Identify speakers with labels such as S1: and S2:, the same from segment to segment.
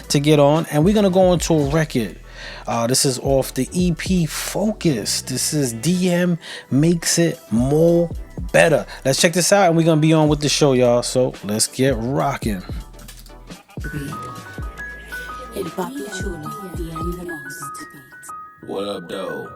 S1: to get on, and we're gonna go into a record. This is off the EP Focus. This is DM Makes It More Better. Let's check this out, and we're gonna be on with the show, y'all. So let's get rocking.
S2: What up, though?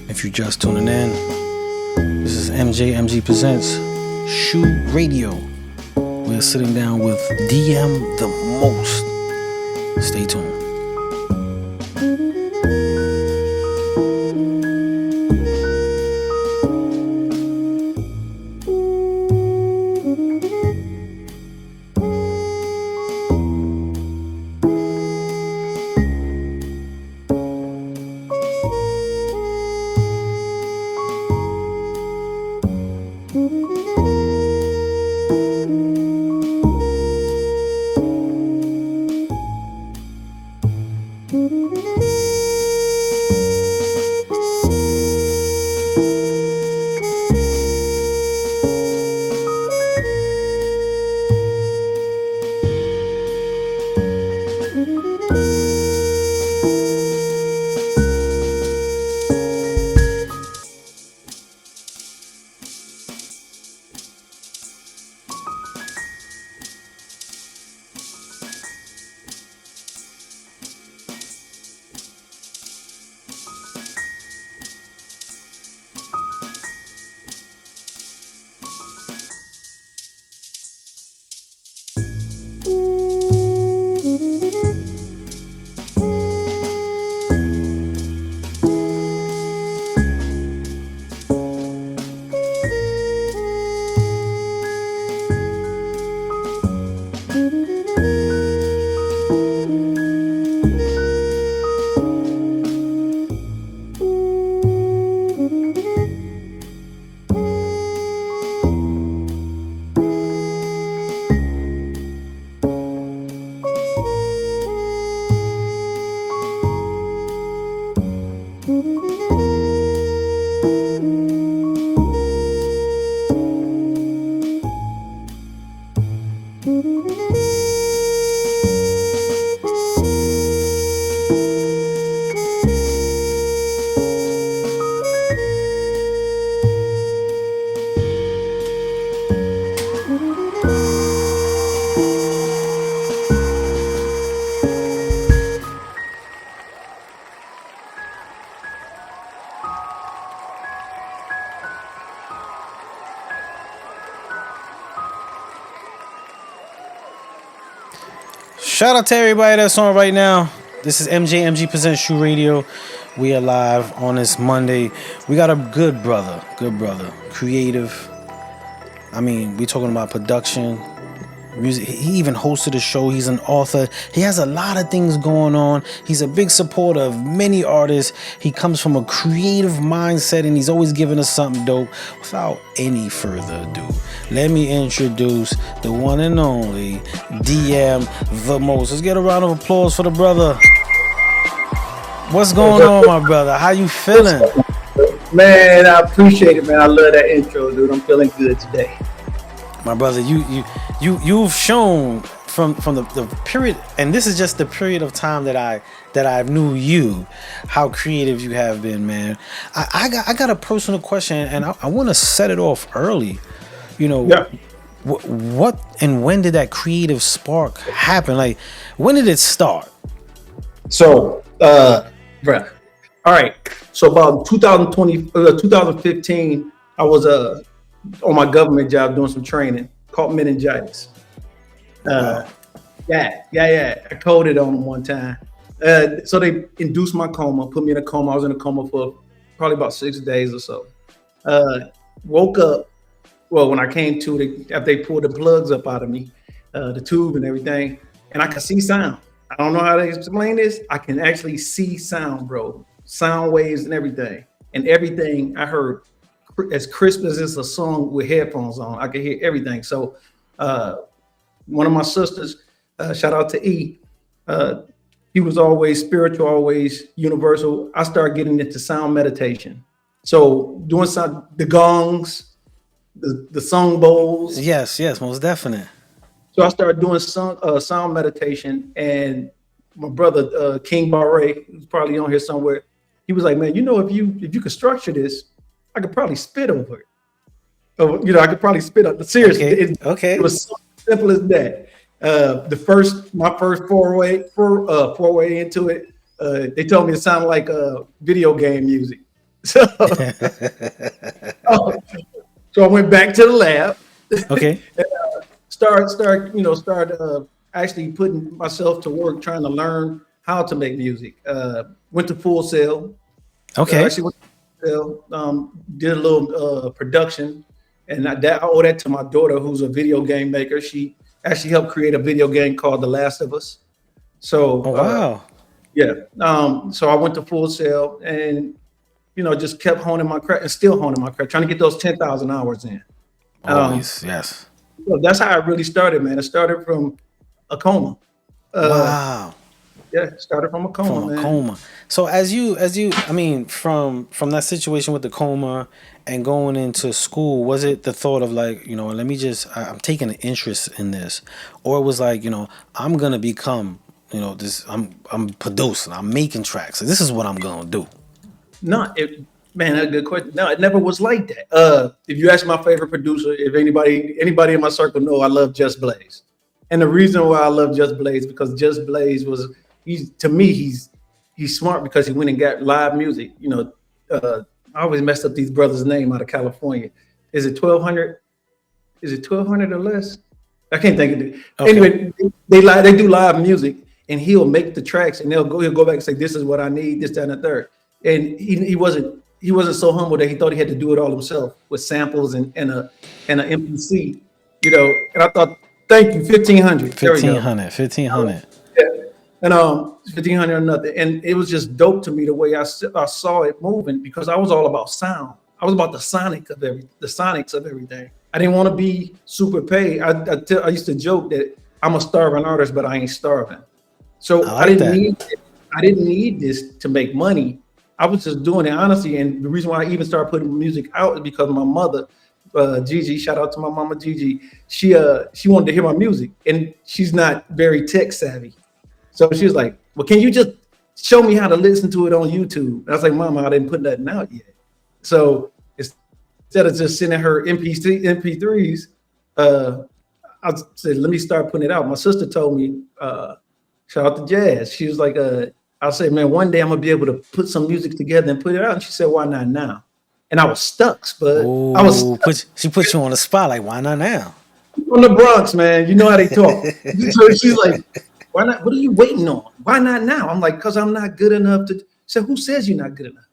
S1: If you're just tuning in, this is MJMG Presents SHU Radio. We're sitting down with DM the Most. Stay tuned. Shout out to everybody that's on right now. This is MJMG Presents SHU Radio. We are live on this Monday. We got a good brother, creative. I mean, we talking about production, music. He even hosted a show. He's an author. He has a lot of things going on. He's a big supporter of many artists. He comes from a creative mindset, and he's always giving us something dope. Without any further ado, let me introduce the one and only DM the Most. Let's get a round of applause for the brother. What's going on, my brother? How you feeling?
S3: Man, I appreciate it, man. I love that intro, dude. I'm feeling good today.
S1: My brother, you've shown from the period, and this is just the period of time that I knew you, how creative you have been, man. I got a personal question, and I want to set it off early. You know,
S3: yeah.
S1: What and when did that creative spark happen? Like, when did it start?
S3: So, bruh. All right. So about 2015, I was on my government job doing some training, caught meningitis. Yeah. I coded on them one time. So they induced my coma, put me in a coma. I was in a coma for probably about 6 days or so. Woke up. Well, when I came to, after they pulled the plugs up out of me, the tube and everything, and I could see sound. I don't know how to explain this. I can actually see sound, bro, sound waves and everything. And everything I heard, as crisp as it's a song with headphones on, I could hear everything. So one of my sisters, shout out to E, he was always spiritual, always universal. I started getting into sound meditation. So doing the gongs, the song bowls.
S1: Yes, most definite.
S3: So I started doing sound meditation, and my brother King Barre, who's probably on here somewhere, he was like, "Man, if you could structure this, I could probably spit over it. I could probably spit up." Seriously,
S1: okay.
S3: It was so simple as that. My first foray into it, they told me it sounded like video game music. So, so I went back to the lab.
S1: Okay.
S3: Start actually putting myself to work trying to learn how to make music. Went to Full Sail.
S1: Okay.
S3: Actually went to Full Sail, did a little production, and I owe that to my daughter, who's a video game maker. She actually helped create a video game called The Last of Us. So
S1: wow.
S3: So I went to Full Sail and just kept honing my craft and still honing my craft, trying to get those 10,000 hours in.
S1: Always, yes.
S3: So that's how it really started, man. It started from a coma.
S1: Wow.
S3: Yeah, it started from a coma, man.
S1: Coma. So as you, I mean, from that situation with the coma and going into school, was it the thought of like, I'm taking an interest in this, or it was like, I'm gonna become, this, I'm producing, I'm making tracks. So this is what I'm gonna do.
S3: No, man, that's a good question. No, it never was like that. If you ask my favorite producer, if anybody in my circle know, I love Just Blaze. And the reason why I love Just Blaze, because Just Blaze he's smart because he went and got live music. I always messed up these brothers' name out of California. Is it 1200? Is it 1200 or less? I can't think of it. Okay. Anyway, they do live music, and he'll make the tracks, and he'll go back and say, "This is what I need, this, that, and the third." And he wasn't so humble that he thought he had to do it all himself with samples and an MPC, And I thought, thank you, 1500.
S1: 1500.
S3: Yeah. And 1500 or nothing. And it was just dope to me the way I saw it moving, because I was all about sound. I was about the sonics of everything. I didn't want to be super paid. I used to joke that I'm a starving artist, but I ain't starving. So I didn't need this to make money. I was just doing it honestly, and the reason why I even started putting music out is because my mother, Gigi, shout out to my mama Gigi, she wanted to hear my music, and she's not very tech savvy, so she was like, "Well, can you just show me how to listen to it on YouTube?" And I was like, "Mama, I didn't put nothing out yet." So instead of just sending her MP3s, I said, "Let me start putting it out." My sister told me, shout out to Jazz. She was like, I said, "Man, one day I'm gonna be able to put some music together and put it out." And she said, "Why not now?" And I was stuck, but
S1: she put you on the spot. Like, why not now?
S3: From the Bronx, man. You know how they talk. So she's like, "Why not? What are you waiting on? Why not now?" I'm like, "Cause I'm not good enough to." So who says you're not good enough?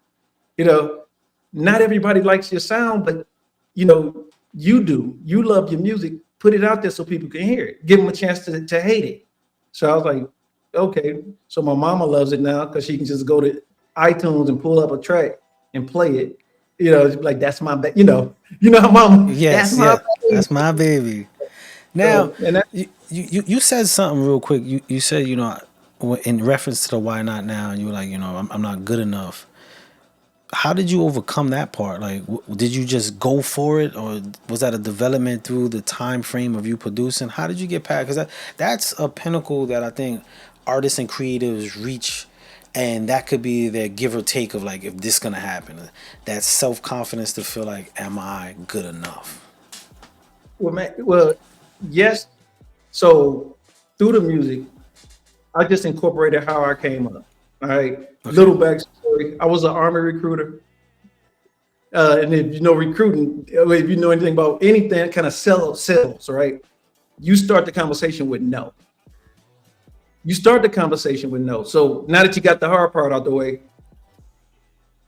S3: Not everybody likes your sound, but you do. You love your music. Put it out there so people can hear it. Give them a chance to hate it. So I was like, okay. So my mama loves it now because she can just go to iTunes and pull up a track and play it. Like, that's my baby. How mama.
S1: Yes, that's my baby. Now, you said something real quick. You said, in reference to the why not now, and you were like, I'm not good enough. How did you overcome that part? Like, did you just go for it, or was that a development through the time frame of you producing? How did you get past? Because that's a pinnacle that I think artists and creatives reach, and that could be their give or take of like, if this gonna happen, that self-confidence to feel like, am I good enough?
S3: Well, yes. So through the music, I just incorporated how I came up. All right. Okay. Little backstory. I was an Army recruiter. And if you know recruiting, if you know anything about anything kind of sales, right? You start the conversation with no. So now that you got the hard part out the way,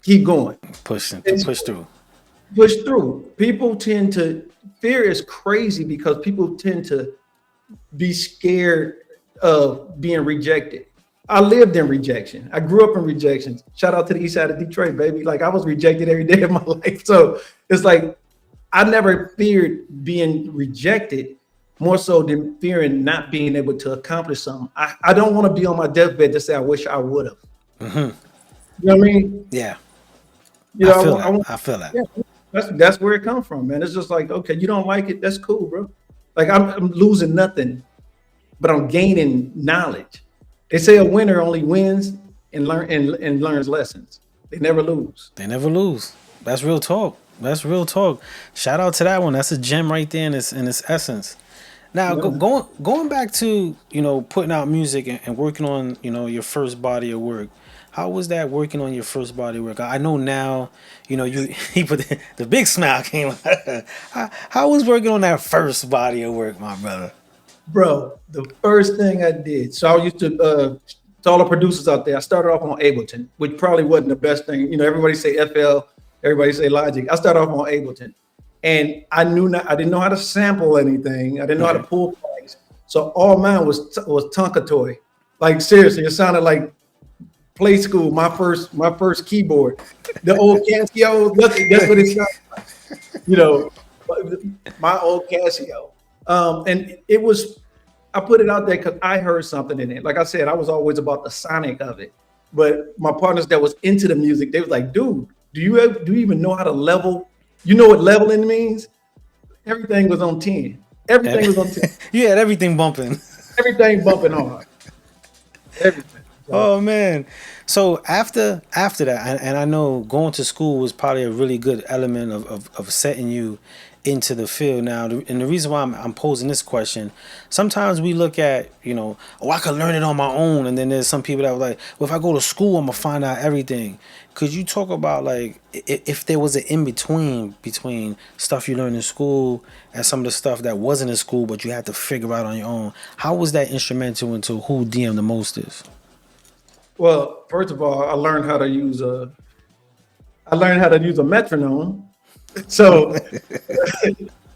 S3: keep going.
S1: Push through.
S3: Push through. Fear is crazy because people tend to be scared of being rejected. I lived in rejection. I grew up in rejection. Shout out to the east side of Detroit, baby. Like I was rejected every day of my life. So it's like I never feared being rejected more so than fearing not being able to accomplish something. I don't want to be on my deathbed to say I wish I would have. You know what I mean?
S1: Yeah.
S3: You know,
S1: I feel that.
S3: yeah, that's where it comes from, man. It's just like, okay, you don't like it, that's cool, bro. Like I'm losing nothing, but I'm gaining knowledge. They say a winner only wins and learns lessons. They never lose.
S1: They never lose. That's real talk. That's real talk. Shout out to that one. That's a gem right there in its essence. Now,
S3: Yeah.
S1: going back to putting out music and working on your first body of work. How was that working on your first body of work? I know now, you he put the big smile came. How was working on that first body of work, my brother?
S3: Bro, the first thing I did, so I used to all the producers out there, I started off on Ableton, which probably wasn't the best thing. You know, everybody say FL, everybody say Logic. I started off on Ableton. And I didn't know how to sample anything. I didn't know how to pull flags. So all mine was Tonka toy. Like seriously, it sounded like Play School, my first keyboard. The old Casio, that's what it sounded like. You know, my old Casio. And it was, I put it out there because I heard something in it. Like I said, I was always about the sonic of it. But my partners that was into the music, they was like, dude, do you even know how to level? You know what leveling means? Everything was on 10. Everything was on 10.
S1: You had everything bumping.
S3: Everything bumping hard. Everything.
S1: Oh man. So after that, and I know going to school was probably a really good element of setting you into the field. Now, and the reason why I'm posing this question, sometimes we look at, oh, I could learn it on my own. And then there's some people that were like, well, if I go to school, I'm going to find out everything. Could you talk about like if there was an between stuff you learned in school and some of the stuff that wasn't in school, but you had to figure out on your own? How was that instrumental into who DM the most is?
S3: Well, first of all, I learned how to use a metronome. So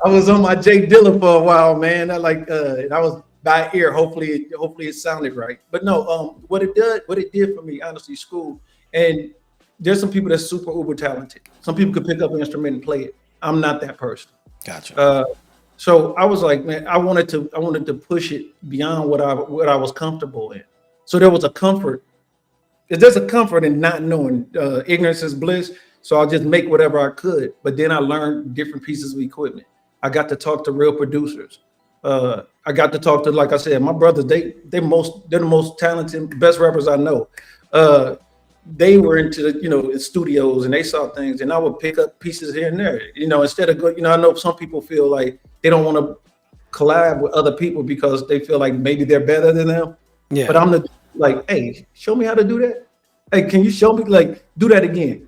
S3: I was on my Jay Dilla for a while, man. And I was by ear. Hopefully it sounded right. But no, what it did for me, honestly, school. And there's some people that's super uber talented. Some people could pick up an instrument and play it. I'm not that person.
S1: Gotcha.
S3: So I was like, man, I wanted to push it beyond what I was comfortable in. So there was a comfort. There's a comfort in not knowing. Ignorance is bliss. So I'll just make whatever I could. But then I learned different pieces of equipment. I got to talk to real producers. I got to talk to, like I said, my brothers. They're the most talented, best rappers I know. They were into the studios and they saw things, and I would pick up pieces here and there. Instead of I know some people feel like they don't want to collab with other people because they feel like maybe they're better than them.
S1: Yeah.
S3: But I'm like, hey, show me how to do that. Hey, can you show me? Like, do that again.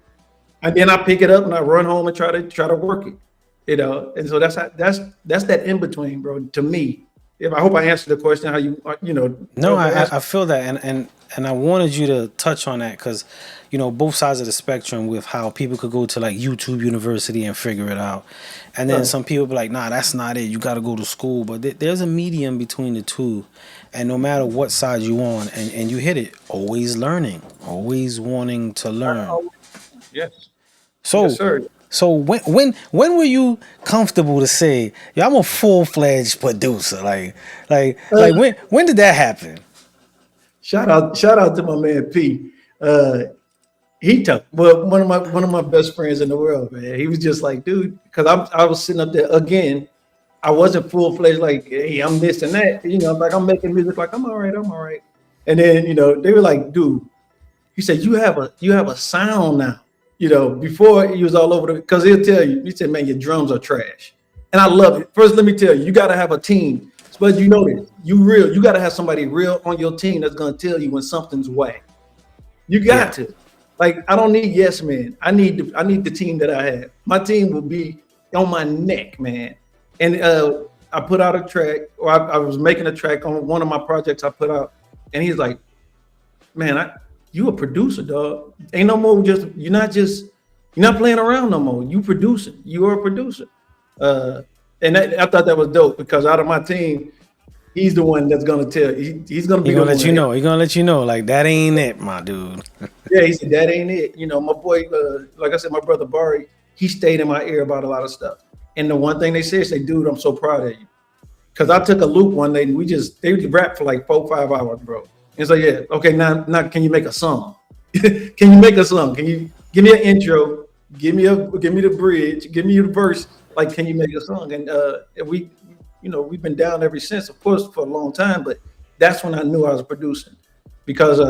S3: And then I pick it up and I run home and try to work it, And so that's that in between, bro. To me, I hope I answered the question. How
S1: No, I feel that, and I wanted you to touch on that because, both sides of the spectrum with how people could go to like YouTube University and figure it out, and then some people be like, nah, that's not it. You got to go to school, but there's a medium between the two, and no matter what side you on, and you hit it, always learning, always wanting to learn.
S3: Yes.
S1: So,
S3: yes, sir.
S1: So when were you comfortable to say, "Yeah, I'm a full-fledged producer"? Like when did that happen?
S3: Shout out to my man P. He tough. Well, one of my best friends in the world, man. He was just like, dude, because I was sitting up there again. I wasn't full-fledged like, hey, I'm this and that. Like I'm making music like I'm all right. And then they were like, dude, he said you have a sound now. Before he was all over because he'll tell you, he said, man, your drums are trash. And I love it. First, let me tell you, you got to have a team. But this, you got to have somebody real on your team that's going to tell you when something's whack. You got to. Like, I don't need yes man. I need the team that I have. My team will be on my neck, man. And I put out a track, or I was making a track on one of my projects I put out, and he's like, man, you a producer, dog. Ain't no more you're not playing around no more. You producing. You are a producer. And I thought that was dope because out of my team, he's the one that's gonna tell. He's gonna
S1: He
S3: be the
S1: gonna let you
S3: one.
S1: know. He gonna let you know. Like that ain't it, my dude.
S3: Yeah, he said that ain't it. You know, my boy, like I said, my brother Bari, he stayed in my ear about a lot of stuff. And the one thing they said, say, dude, I'm so proud of you. Cause I took a loop one day and they rapped for like 4-5 hours, bro. And so yeah, okay, now can you make a song? Can you make a song? Can you give me an intro? Give me the bridge, give me the verse. Like, can you make a song? And we've been down ever since, of course, for a long time, but that's when I knew I was producing because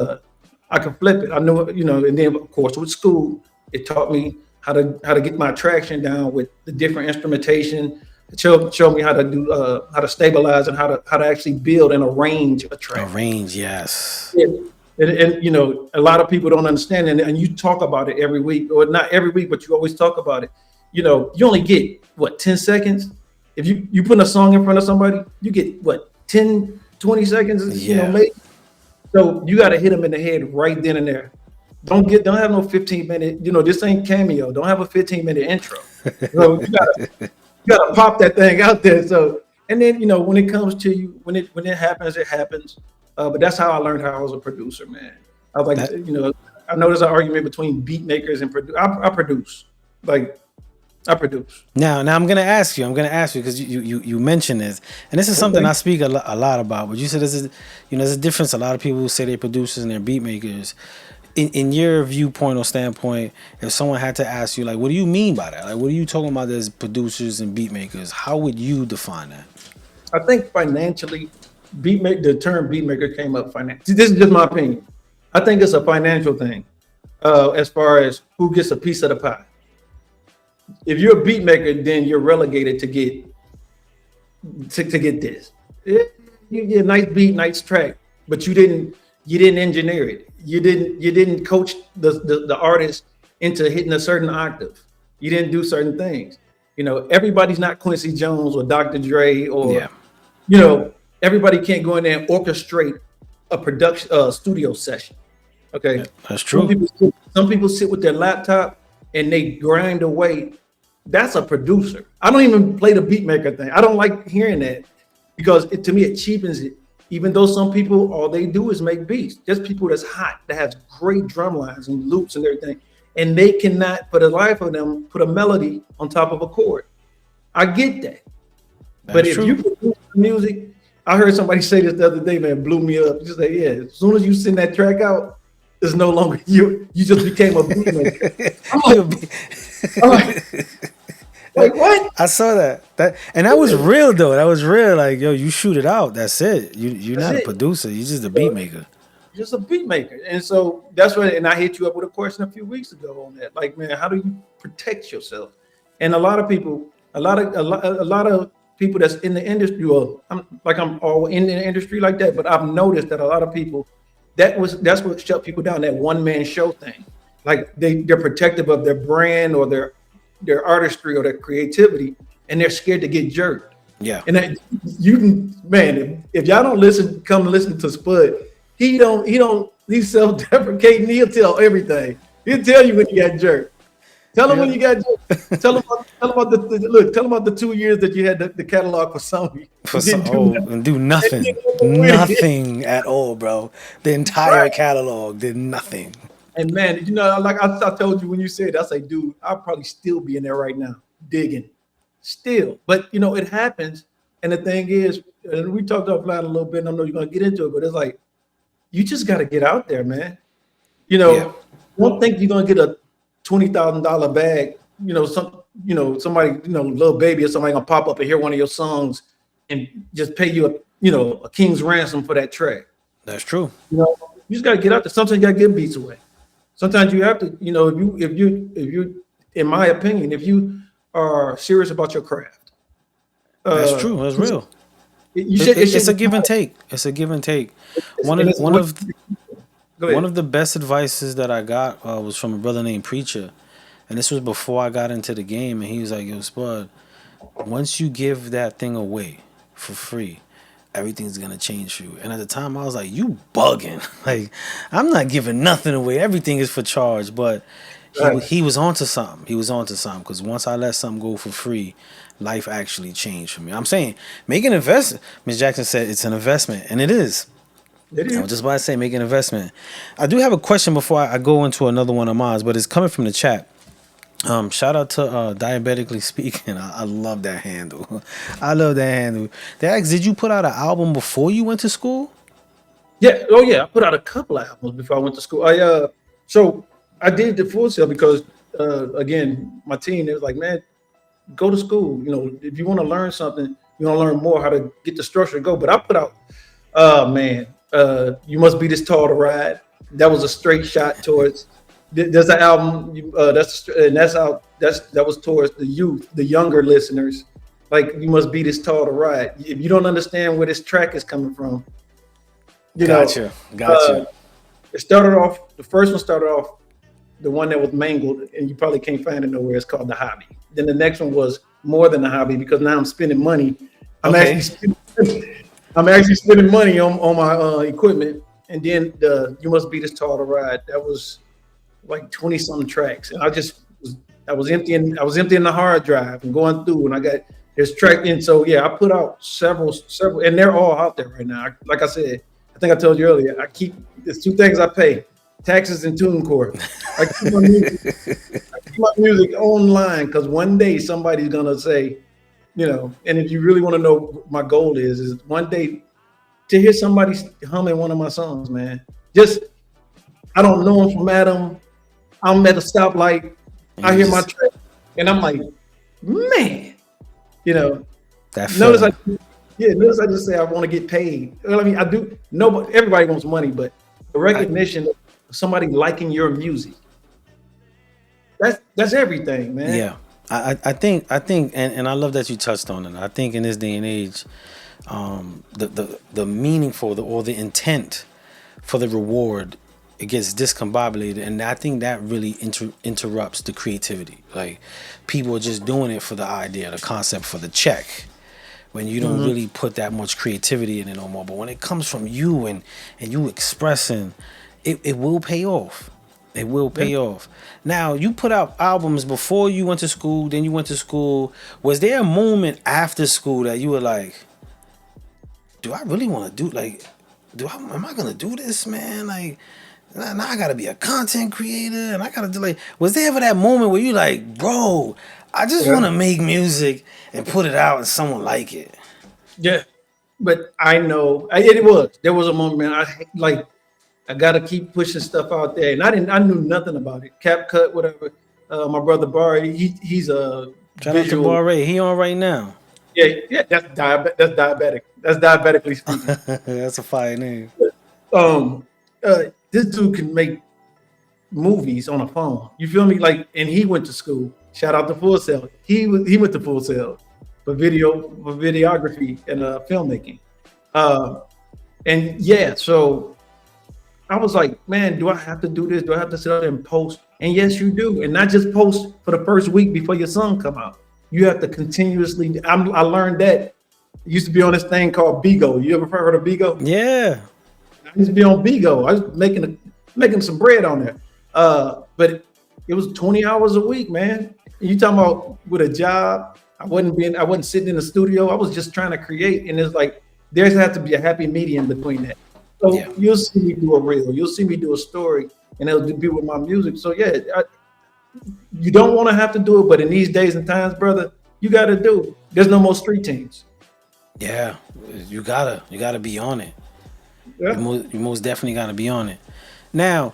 S3: I could flip it. I knew, and then of course with school, it taught me how to get my traction down with the different instrumentation. It showed me how to do how to stabilize and how to actually build and arrange a track.
S1: Arrange, yes.
S3: Yeah. And a lot of people don't understand, and you talk about it every week, or not every week, but you always talk about it. You only get what 10 seconds. If you put a song in front of somebody, you get what 10, 20 seconds.
S1: Yeah.
S3: Maybe. So you got to hit them in the head right then and there. Don't have no 15-minute. This ain't Cameo. Don't have a 15-minute intro. So you gotta pop that thing out there. So, and then when it comes to you, when it happens, it happens. But that's how I learned how I was a producer, man. I was like, I know there's an argument between beat makers and I produce. Like, I produce.
S1: Now I'm gonna ask you because you mentioned this, and this is something I speak a lot about. But you said there's a difference. A lot of people who say they're producers and they're beat makers. In your viewpoint or standpoint, if someone had to ask you, like, what do you mean by that? Like, what are you talking about as producers and beat makers? How would you define that?
S3: I think financially, the term beat maker came up financially. This is just my opinion. I think it's a financial thing, as far as who gets a piece of the pie. If you're a beat maker, then you're relegated to get this. You get a nice beat, nice track, but you didn't engineer it. You didn't coach the artist into hitting a certain octave. You didn't do certain things. Everybody's not Quincy Jones or Dr. Dre or everybody can't go in there and orchestrate a production studio session. Okay,
S1: yeah, that's true.
S3: Some people sit with their laptop and they grind away. That's a producer. I don't even play the beat maker thing. I don't like hearing that because to me it cheapens it. Even though some people, all they do is make beats. Just people that's hot, that has great drum lines and loops and everything. And they cannot, for the life of them, put a melody on top of a chord. I get that. But if you produce music, I heard somebody say this the other day, man, blew me up. Just like, yeah, as soon as you send that track out, it's no longer you. You just became a beat maker. Like what?
S1: I saw that and that was real though. That was real. Like, yo, you shoot it out. That's it. You're not a producer. You're just a beat maker.
S3: Just a beat maker. And so that's what. And I hit you up with a question a few weeks ago on that. Like, man, how do you protect yourself? And a lot of people that's in the industry. Well, I'm all in the industry like that. But I've noticed that a lot of people that's what shut people down. That one man show thing. Like they're protective of their brand or their artistry or their creativity, and they're scared to get jerked.
S1: Yeah.
S3: And if y'all don't come listen to Spud, he's self-deprecating. He'll tell everything. He'll tell you when you got jerked. Tell him when you got jerked. Tell him about the 2 years that you had the catalog for Sony.
S1: And do nothing. Nothing at all, bro. The entire catalog did nothing.
S3: And man, like I told you when you said, I say, dude, I'll probably still be in there right now, digging, still. But it happens. And the thing is, and we talked offline a little bit. And I know you're gonna get into it, but it's like you just got to get out there, man. Don't think you're gonna get a $20,000 bag. Somebody, little baby or somebody gonna pop up and hear one of your songs and just pay you a king's ransom for that track.
S1: That's true.
S3: You just got to get out there. Sometimes you got to give beats away. Sometimes you have to, if you, in my opinion, if you are serious about your craft.
S1: That's true. That's real. It's a give and take. It's a give and take. One of the best advices that I got was from a brother named Preacher. And this was before I got into the game. And he was like, yo, Spud, once you give that thing away for free, everything's gonna change for you. And at the time I was like, you bugging. Like, I'm not giving nothing away. Everything is for charge. But he was onto something. Because once I let something go for free, life actually changed for me. I'm saying make an investment. Miss Jackson said it's an investment, and it is.
S3: It
S1: I
S3: is.
S1: was just about to say make an investment. I do have a question before I go into another one of mine, but it's coming from the chat. Shout out to Diabetically Speaking. I love that handle. I love that handle. They asked, did you put out an album before you went to school?
S3: Yeah. Oh yeah. I put out a couple of albums before I went to school. So I did the Full Sail because again, my team, they was like, man, go to school. You know, if you want to learn something, you want to learn more how to get the structure to go. But I put out, man, you must be this tall to ride. That was a straight shot towards. There's an album that was towards the youth, the younger listeners. Like, you must be this tall to ride. If you don't understand where this track is coming from,
S1: Gotcha.
S3: it started off. The first one started off the one that was mangled, and you probably can't find it nowhere. It's called The Hobby. Then the next one was More Than a Hobby, because now I'm spending money. I'm actually spending money on my equipment. And then You Must Be This Tall to Ride. That was like 20 something tracks, and I was emptying the hard drive and going through, and I got this track in. So yeah, I put out several, and they're all out there right now. Like I said, I think I told you earlier, there's two things I pay: taxes and TuneCore. I keep my music online because one day somebody's gonna say, and if you really want to know what my goal is one day to hear somebody humming one of my songs, man. Just, I don't know him from Adam. I'm at a stoplight. I hear my track, and I'm like, man, notice I just say I want to get paid. I mean, I do. Nobody, everybody wants money, but the recognition of somebody liking your music, that's everything, man.
S1: Yeah, I think, and I love that you touched on it. I think in this day and age, the meaningful or the intent for the reward, it gets discombobulated, and I think that really interrupts the creativity. Like, people are just doing it for the idea, the concept, for the check, when you don't really put that much creativity in it no more. But when it comes from you and you expressing, it will pay off. It will pay off. Now, you put out albums before you went to school, then you went to school. Was there a moment after school that you were like, do I really want to do, like, am I gonna do this, man? Like, now I gotta be a content creator, and I gotta do, like, was there ever that moment where you like, bro, I just want to make music and put it out and someone like it?
S3: Yeah, but I know there was a moment, man. I gotta keep pushing stuff out there, and I knew nothing about it. CapCut, whatever. My brother Barry, he's a
S1: shout out to Barry. He on right now.
S3: Yeah, that's diabetic. That's diabetically speaking.
S1: That's a fire name.
S3: This dude can make movies on a phone. You feel me? Like, and he went to school. Shout out to Full Sail. He went to Full Sail for videography and filmmaking. And yeah, so I was like, man, do I have to do this? Do I have to sit out there and post? And yes, you do. And not just post for the first week before your song come out. You have to continuously. I learned that. It used to be on this thing called Bigo. You ever heard of Bigo?
S1: Yeah.
S3: I used to be on Bigo. I was making some bread on there. But it was 20 hours a week, man. You talking about with a job? I wasn't sitting in the studio. I was just trying to create, and it's like there's have to be a happy medium between that. So you'll see me do a reel, you'll see me do a story, and it'll be with my music. So yeah, you don't want to have to do it, but in these days and times, brother, you got to do it. There's no more street teams.
S1: Yeah, you gotta be on it.
S3: Yeah.
S1: You most definitely gotta be on it. Now,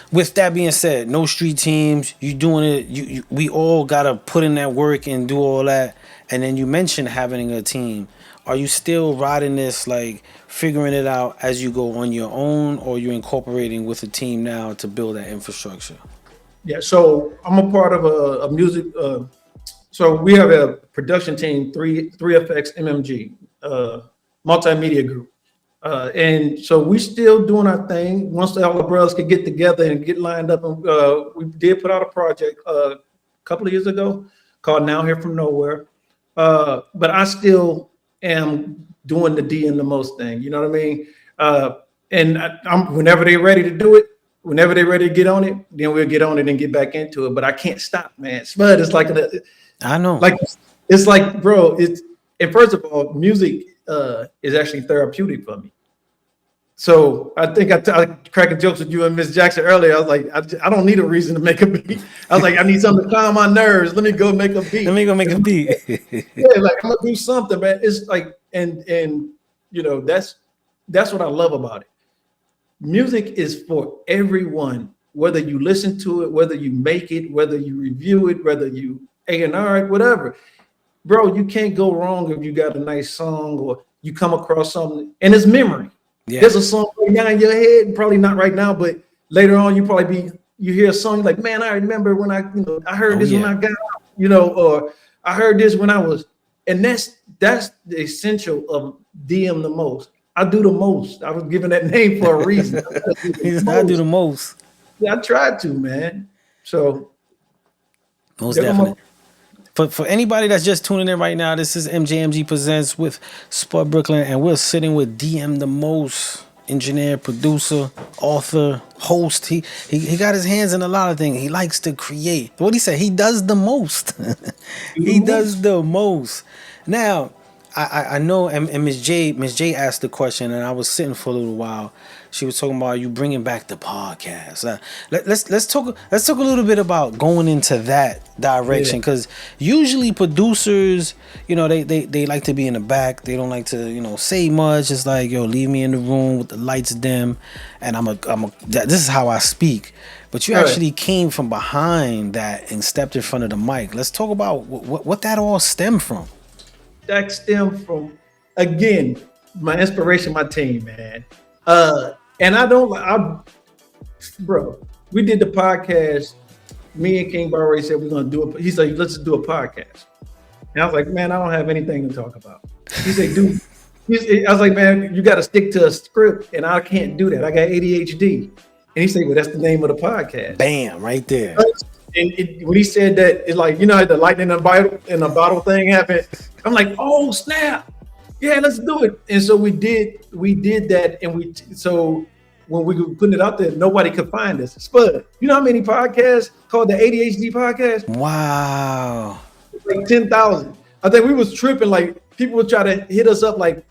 S1: with that being said, no street teams. You doing it. We all gotta put in that work and do all that. And then you mentioned having a team. Are you still riding this, like figuring it out as you go on your own, or you're incorporating with a team now to build that infrastructure?
S3: Yeah. So I'm a part of a music. So we have a production team, 3FX MMG, multimedia group. And so we still doing our thing. Once all the brothers could get together and get lined up, and we did put out a project a couple of years ago called Now Here From Nowhere. But I still am doing the D and the most thing. You know what I mean? And I'm whenever they're ready to do it, whenever they're ready to get on it, then we'll get on it and get back into it. But I can't stop, man. Spud is like
S1: I know.
S3: Like It's like, bro, and first of all, music is actually therapeutic for me. So I think I cracking jokes with you and Miss Jackson earlier. I was like, I don't need a reason to make a beat. I was like, I need something to calm my nerves. Let me go make a beat.
S1: Let me go make a beat.
S3: Yeah, like I'm gonna do something, man. It's like, and you know, that's what I love about it. Music is for everyone, whether you listen to it, whether you make it, whether you review it, whether you A&R it, whatever. Bro, you can't go wrong if you got a nice song or you come across something, and it's memory. Yeah. There's a song right now in your head, probably not right now, but later on you hear a song, you're like, man, I remember when I heard this when I got out, or I heard this when I was, and that's the essential of DM the most. I do the most. I was given that name for a reason.
S1: I do the most.
S3: Yeah, I tried to, man. So
S1: most definitely. For anybody that's just tuning in right now, this is MJMG Presents with Spud Brooklyn, and we're sitting with DM the Most, engineer, producer, author, host. He got his hands in a lot of things. He likes to create. What he said, he does the most. He does the most. Now, I know, and Miss J asked the question, and I was sitting for a little while. She was talking about you bringing back the podcast. Let's talk a little bit about going into that direction, because usually producers, they like to be in the back. They don't like to say much. It's like, yo, leave me in the room with the lights dim, and this is how I speak. But you actually came from behind that and stepped in front of the mic. Let's talk about what that all stemmed from.
S3: That stemmed from, again, my inspiration, my team, man. And bro, we did the podcast. Me and King Barry said we're gonna do it. He said, let's do a podcast. And I was like, man, I don't have anything to talk about. He said, dude, I was like, man, you got to stick to a script, and I can't do that. I got ADHD. And he said, well, that's the name of the podcast.
S1: Bam, right there.
S3: And when he said that, it's like, the lightning in a bottle thing happened. I'm like, oh snap. Yeah, let's do it. And so we did that, and so when we were putting it out there, nobody could find us. Spud, you know how many podcasts called the ADHD podcast?
S1: Wow.
S3: Like 10,000. I think we was tripping. Like, people would try to hit us up. Like,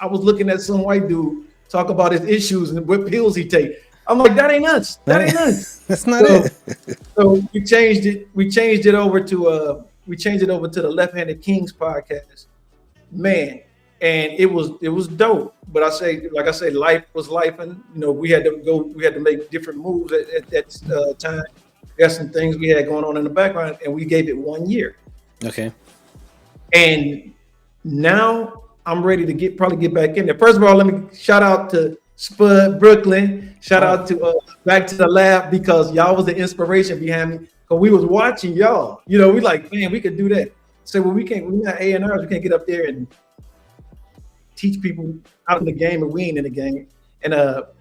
S3: I was looking at some white dude talk about his issues and what pills he take. I'm like, that ain't us. That ain't us.
S1: That's not it.
S3: So we changed it. We changed it over to the Left-Handed Kings podcast. Man. And it was dope. But like I say, life was life, and we had to make different moves at that time. Got some things we had going on in the background, and we gave it 1 year.
S1: Okay.
S3: And now I'm ready to probably get back in there. First of all, let me shout out to Spud Brooklyn. Shout out to Back to the Lab, because y'all was the inspiration behind me. Because we was watching y'all. We like, man, we could do that. So we can't. We're not A&Rs. We can't get up there and teach people out in the game, and we ain't in the game. And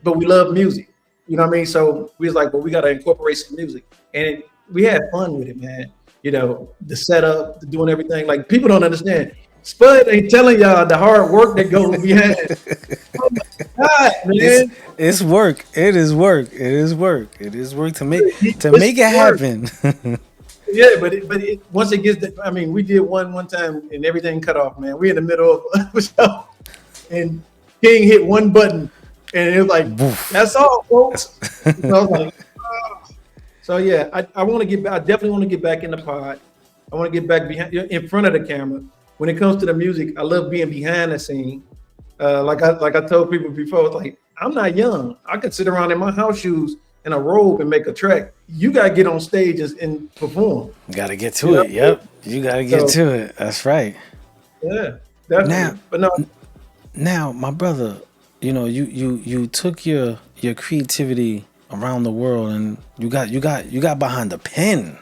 S3: but we love music. You know what I mean? So we was like, well, we got to incorporate some music, and we had fun with it, man. The setup, the doing everything. Like, people don't understand. Spud ain't telling y'all the hard work that goes behind. Oh my God, man.
S1: It's work. It is work. It is work. It is work to make it happen.
S3: Yeah, but once it gets, we did one time and everything cut off, man. We in the middle of a show, and King hit one button, and it was like, that's all, folks. So I was like, oh. So yeah, I want to get back. I definitely want to get back in the pod. I want to get back in front of the camera. When it comes to the music, I love being behind the scene. Like I told people before, it's like, I'm not young. I could sit around in my house shoes in a robe and make a track. You gotta get on stage and perform.
S1: You gotta get to it. Yep, you gotta get to it. That's right.
S3: Yeah, definitely.
S1: Now, my brother, you took your creativity around the world, and you got behind the pen.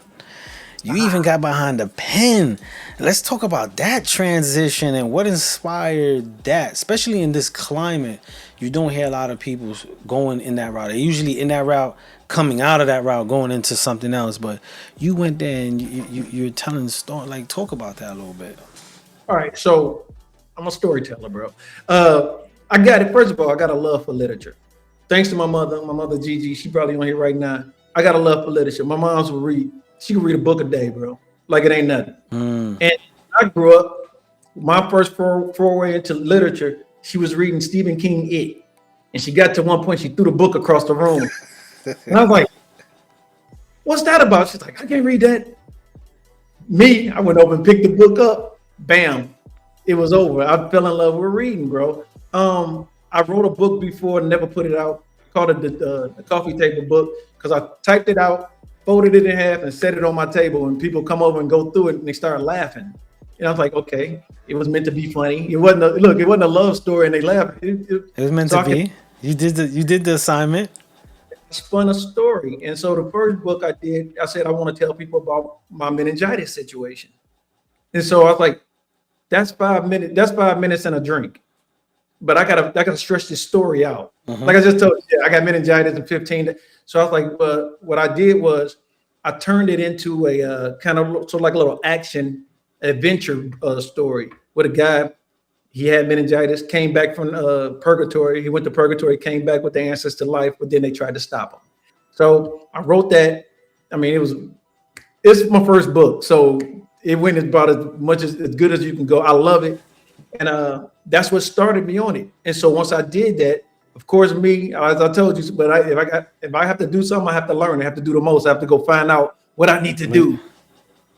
S1: You even got behind the pen. Let's talk about that transition and what inspired that, especially in this climate. You don't hear a lot of people going in that route. They're usually in that route, coming out of that route, going into something else. But you went there, and you're telling the story. Like, talk about that a little bit.
S3: All right, so I'm a storyteller, bro. I got it. First of all, I got a love for literature. Thanks to my mother Gigi. She probably on here right now. I got a love for literature. My mom's would read. She could read a book a day, bro. Like it ain't nothing. And I grew up, my first foray into literature, she was reading Stephen King It. And she got to one point, she threw the book across the room. And I was like, what's that about? She's like, I can't read that. Me, I went over and picked the book up. Bam. It was over. I fell in love with reading, bro. I wrote a book before and never put it out. Called it the coffee table book because I typed it out, folded it in half, and set it on my table. And people come over and go through it, and they start laughing. And I was like, okay, it was meant to be funny. It wasn't a love story, and they laughed.
S1: It was meant to be. You did the assignment.
S3: I spun a story, and so the first book I did, I said I want to tell people about my meningitis situation. And so I was like, that's 5 minutes. That's 5 minutes and a drink. But I gotta stretch this story out. Like I just told you, I got meningitis in 15. So I was like, but what I did was I turned it into a kind of sort of like a little action adventure story with a guy. He had meningitis, came back from purgatory. He went to purgatory, came back with the answers to life, but then they tried to stop him. So I wrote that. I mean, it's my first book, so it went about as much as good as you can go. I love it, and that's what started me on it. And so once I did that, of course, me, as I told you, but if I have to do something, I have to learn. I have to do the most. I have to go find out what I need to do.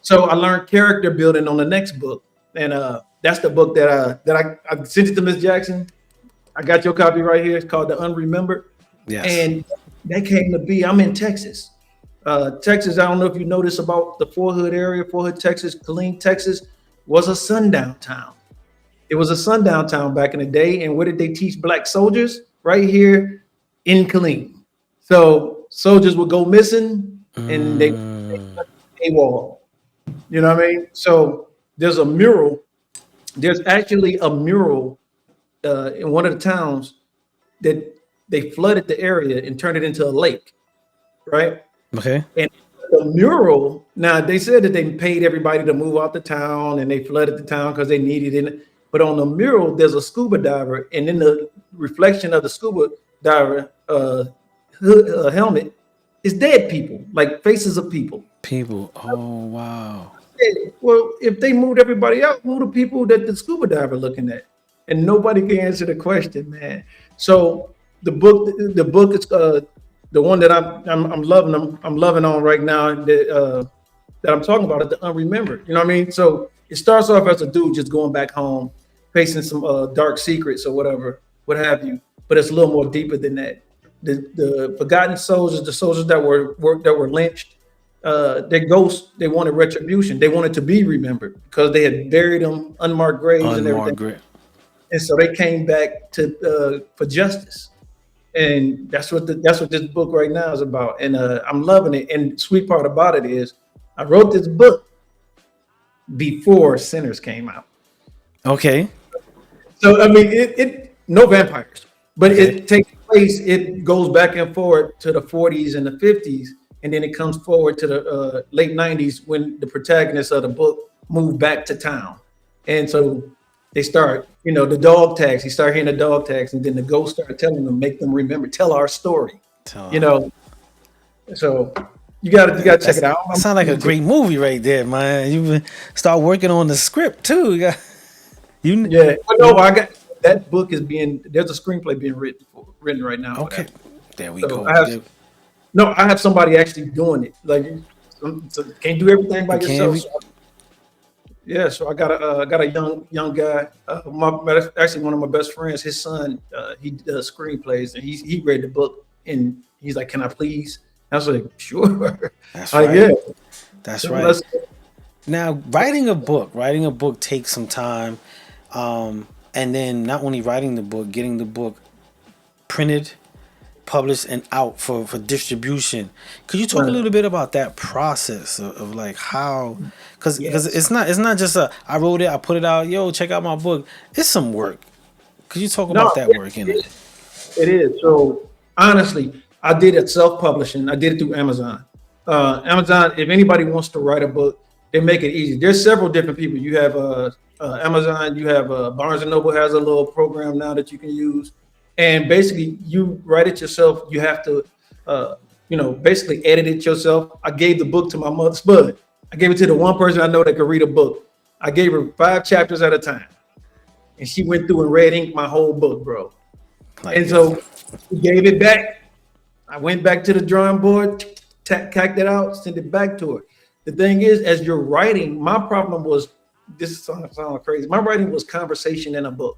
S3: So I learned character building on the next book, and that's the book that I sent it to Miss Jackson. I got your copy right here. It's called The Unremembered.
S1: Yes.
S3: And that came to be. I'm in Texas. Texas, I don't know if you know this about the Fort Hood area. Fort Hood, Texas, Killeen, Texas was a sundown town. It was a sundown town back in the day. And where did they teach black soldiers? Right here in Killeen. So soldiers would go missing and they AWOL. You know what I mean? So there's a mural. There's actually a mural in one of the towns that they flooded the area and turned it into a lake, right?
S1: Okay.
S3: And the mural, now they said that they paid everybody to move out the town and they flooded the town because they needed it. But on the mural, there's a scuba diver, and in the reflection of the scuba diver helmet is dead people, like faces of people.
S1: People. Oh, wow.
S3: Well, if they moved everybody out, who the people that the scuba diver looking at? And nobody can answer the question, man. So the book is the one that I'm loving on right now that I'm talking about is The Unremembered. You know what I mean? So it starts off as a dude just going back home, facing some dark secrets or whatever, what have you. But it's a little more deeper than that. The forgotten soldiers, the soldiers that were lynched, their ghosts, they wanted retribution. They wanted to be remembered because they had buried them unmarked graves and everything. And so they came back for justice. And that's what this book right now is about. And I'm loving it. And the sweet part about it is I wrote this book before Sinners came out.
S1: Okay.
S3: So I mean, it no vampires, but it takes place. It goes back and forth to the 40s and the 50s, and then it comes forward to the late 90s when the protagonists of the book move back to town, and so they start, the dog tags. He started hearing the dog tags, and then the ghosts start telling them, make them remember, tell our story. So you gotta check it out.
S1: That sounds like a great movie right there, man. You start working on the script too.
S3: Yeah. No, I got that book there's a screenplay being written right now.
S1: Okay. There we go.
S3: I have somebody actually doing it. Like, so can't do everything by yourself. So I got a young guy. Actually one of my best friends. His son, he does screenplays, and he read the book, and he's like, "Can I please?" I was like, "Sure."
S1: That's right.
S3: Yeah.
S1: That's right. Now, writing a book takes some time, and then not only writing the book, getting the book printed, published, and out for distribution. Could you talk a little bit about that process of like how? Because it's not just I wrote it, I put it out. Yo, check out my book. It's some work. Could you talk about that work in it?
S3: It is. So honestly, I did it self-publishing. I did it through Amazon. Amazon, if anybody wants to write a book, they make it easy. There's several different people. You have Amazon, you have Barnes & Noble has a little program now that you can use. And basically, you write it yourself. You have to, basically edit it yourself. I gave the book to my mother, Spud. I gave it to the one person I know that could read a book. I gave her 5 chapters at a time, and she went through and read ink my whole book, bro.
S1: Like,
S3: And so we gave it back. I went back to the drawing board, cacked it out, sent it back to her. The thing is, as you're writing, my problem was, this sounds crazy. My writing was conversation in a book.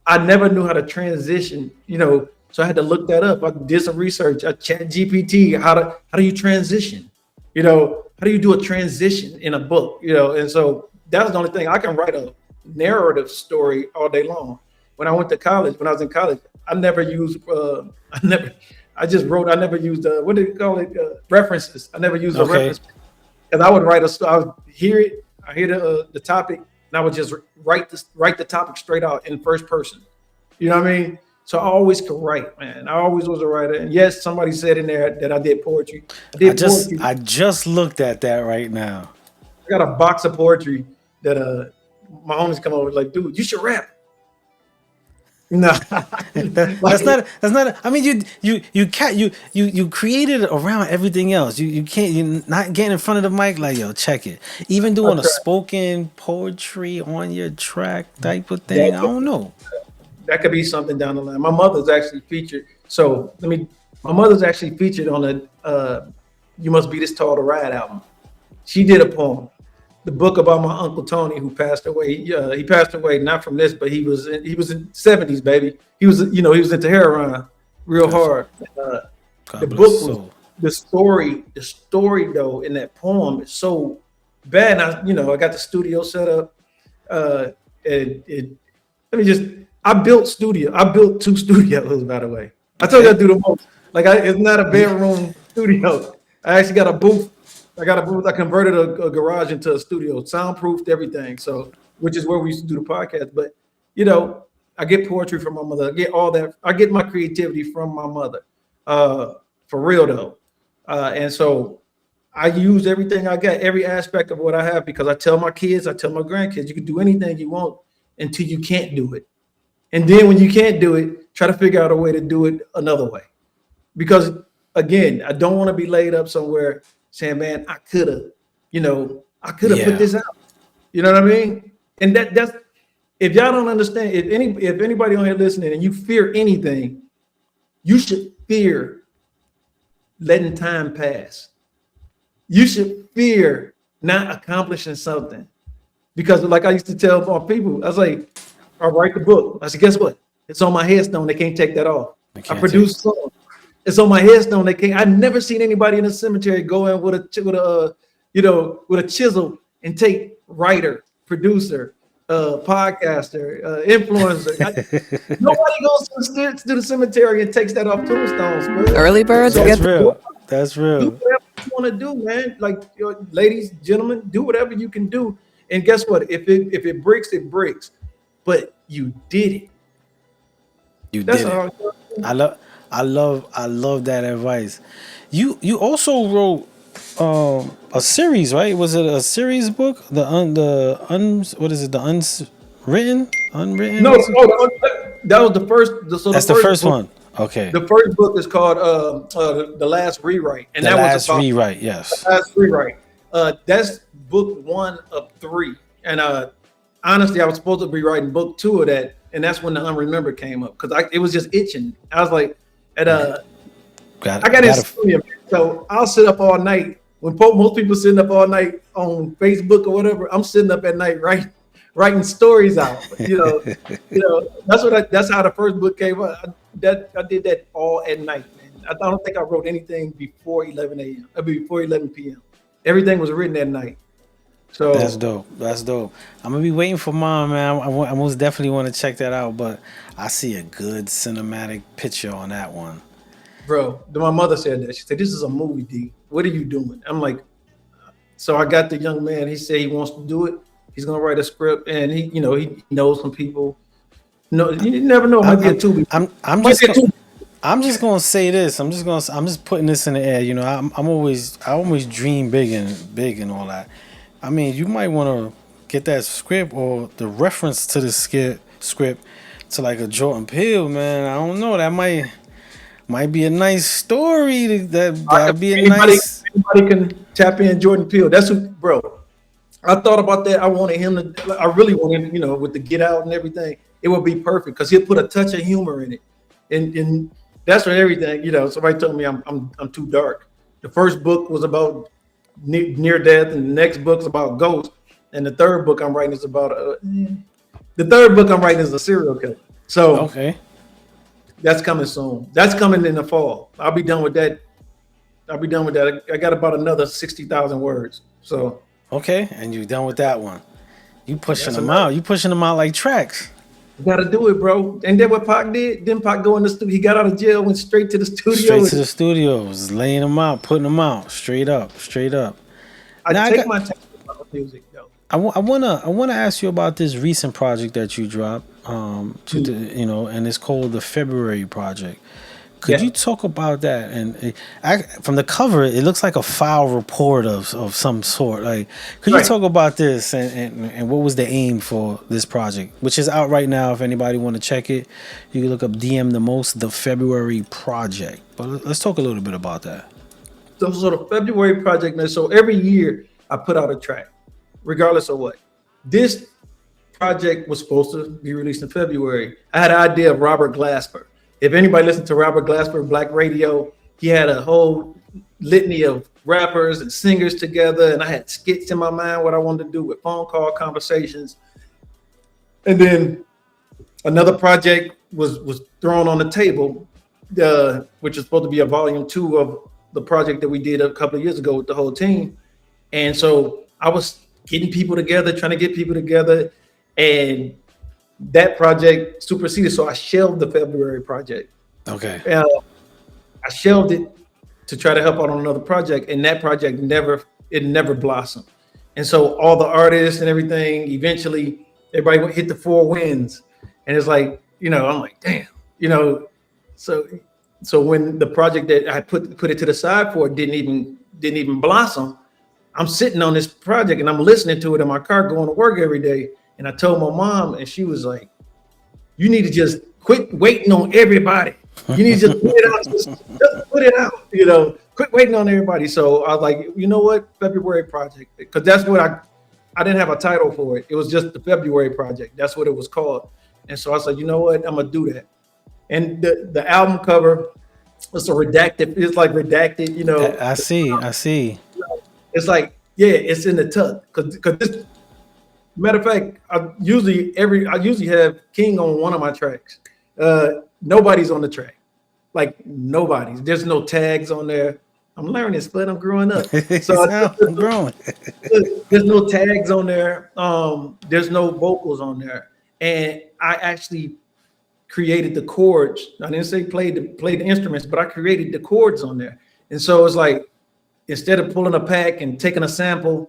S3: I never knew how to transition, so I had to look that up. I did some research. I chat GPT, how do you transition? How do you do a transition in a book? And so that was the only thing. I can write a narrative story all day long. When I was in college, I never used I never used what do you call it? References. I never used a reference. Because I would write I would hear it, I hear the topic, and I would just write the topic straight out in first person. You know what I mean? So I always could write, man. I always was a writer. And yes, somebody said in there that I did poetry.
S1: I just looked at that right now.
S3: I got a box of poetry that my homies come over like, dude, you should rap. No,
S1: that's not. I mean, you created it around everything else. You're not getting in front of the mic like, yo, check it. Even doing a spoken poetry on your track type of thing. I don't know.
S3: That could be something down the line. My mother's actually featured. My mother's actually featured on the "You Must Be This Tall to Ride" album. She did a poem. The book about my uncle Tony, who passed away. He passed away not from this, but he was in 70s, baby. He was into heroin real hard. The book was the story though in that poem is so bad. And I got the studio set up. I built 2 studios, by the way. I told you I do the most. It's not a bedroom studio. I actually got a booth. I converted a garage into a studio, soundproofed everything. So, which is where we used to do the podcast. But, I get poetry from my mother. I get all that. I get my creativity from my mother, for real though. And so I use everything I got, every aspect of what I have, because I tell my kids, I tell my grandkids, you can do anything you want until you can't do it. And then when you can't do it, try to figure out a way to do it another way. Because again, I don't want to be laid up somewhere saying, man, I could have put this out. You know what I mean? And that's, if y'all don't understand, if anybody on here listening and you fear anything, you should fear letting time pass. You should fear not accomplishing something. Because like I used to tell my people, I was like, I write the book. I said, guess what? It's on my headstone. They can't take that off. I produce songs. It's on my headstone. They can't. I've never seen anybody in the cemetery go in with a chisel and take writer, producer, podcaster, influencer. Nobody goes to the cemetery and takes that off tombstones, bro.
S2: Early birds
S1: get real. That's real.
S3: Do whatever you want to do, man. Like, ladies, gentlemen, do whatever you can do. And guess what? If it breaks, it breaks. But you did it.
S1: That's did it. I love that advice. You also wrote a series, right? Was it a series book? What is it? The unwritten?
S3: No, that was the first.
S1: That's the first one. Okay.
S3: The first book is called The Last Rewrite, and that was about
S1: rewrite. Yes.
S3: The Last Rewrite. That's book 1 of 3, and honestly, I was supposed to be writing book 2 of that, and that's when the Unremembered came up because it was just itching. I was like, I got insomnia, so I'll sit up all night. When most people sitting up all night on Facebook or whatever, I'm sitting up at night writing stories out. That's how the first book came up. I did that all at night, man. I don't think I wrote anything before 11 a.m. Before 11 p.m. Everything was written at night. So
S1: that's dope. I'm gonna be waiting for mine, man. I most definitely want to check that out, but I see a good cinematic picture on that one.
S3: Bro, my mother said that. She said, "This is a movie, D. What are you doing?" I'm like, so I got the young man. He said he wants to do it. He's gonna write a script, and he knows some people. No, you never know. Might be a Tubi.
S1: I'm just gonna say this. I'm just putting this in the air. I always dream big and all that. I mean, you might want to get that script or the reference to the script to like a Jordan Peele, man. I don't know. That might be a nice story. That'd be a nice.
S3: Anybody can tap in Jordan Peele. That's who, bro. I thought about that. I wanted him to. I really wanted, with the Get Out and everything, it would be perfect because he'll put a touch of humor in it, and that's what everything. Somebody told me I'm too dark. The first book was about near death, and the next book's about ghosts, and the third book I'm writing is about a serial killer. So
S1: Okay.
S3: that's coming soon. That's coming in the fall. I'll be done with that. I got about another 60,000 words. So.
S1: Okay, and you're done with that one. You pushing
S3: That's
S1: them
S3: enough.
S1: out. You pushing them out like tracks.
S3: You gotta do it, bro. Ain't that what Pac did? Didn't Pac go in the studio? He got out of jail, went straight to the studio.
S1: Straight to the studios, laying them out, putting them out, straight up, straight up. Now
S3: I take my time about music, though.
S1: I wanna ask you about this recent project that you dropped, and it's called the February Project. Could
S3: Yeah.
S1: you talk about that? And from the cover, it looks like a file report of some sort. Like, could you
S3: Right.
S1: talk about this and what was the aim for this project, which is out right now? If anybody want to check it, you can look up DM the Most, the February Project. But let's talk a little bit about that.
S3: So the February project, man. So every year I put out a track, regardless of what. This project was supposed to be released in February. I had an idea of Robert Glasper. If anybody listened to Robert Glasper, Black Radio, he had a whole litany of rappers and singers together, and I had skits in my mind what I wanted to do with phone call conversations. And then another project was thrown on the table, which is supposed to be a volume 2 of the project that we did a couple of years ago with the whole team. And so I was getting people together, trying to get people together, and that project superseded. So I shelved the February project.
S1: Okay.
S3: I shelved it to try to help out on another project, and that project never blossomed. And so all the artists and everything, eventually everybody hit the 4 wins, and it's like, I'm like, damn, so when the project that I put it to the side for didn't even blossom, I'm sitting on this project and I'm listening to it in my car going to work every day. And I told my mom, and she was like, "You need to just quit waiting on everybody. You need to just put it out. Just put it out. Quit waiting on everybody." So I was like, you know what, February project, because that's what I didn't have a title for it. It was just the February project. That's what it was called. And so I said, you know what, I'm gonna do that. And the album cover, it's a redacted. It's like redacted.
S1: I see.
S3: It's like, yeah, it's in the tuck because this. Matter of fact, I usually have King on one of my tracks. Nobody's on the track, like nobody's. There's no tags on there. I'm learning this, but I'm growing up. So
S1: I'm growing.
S3: There's no tags on there. There's no vocals on there, and I actually created the chords. I didn't say play the instruments, but I created the chords on there. And so it's like, instead of pulling a pack and taking a sample,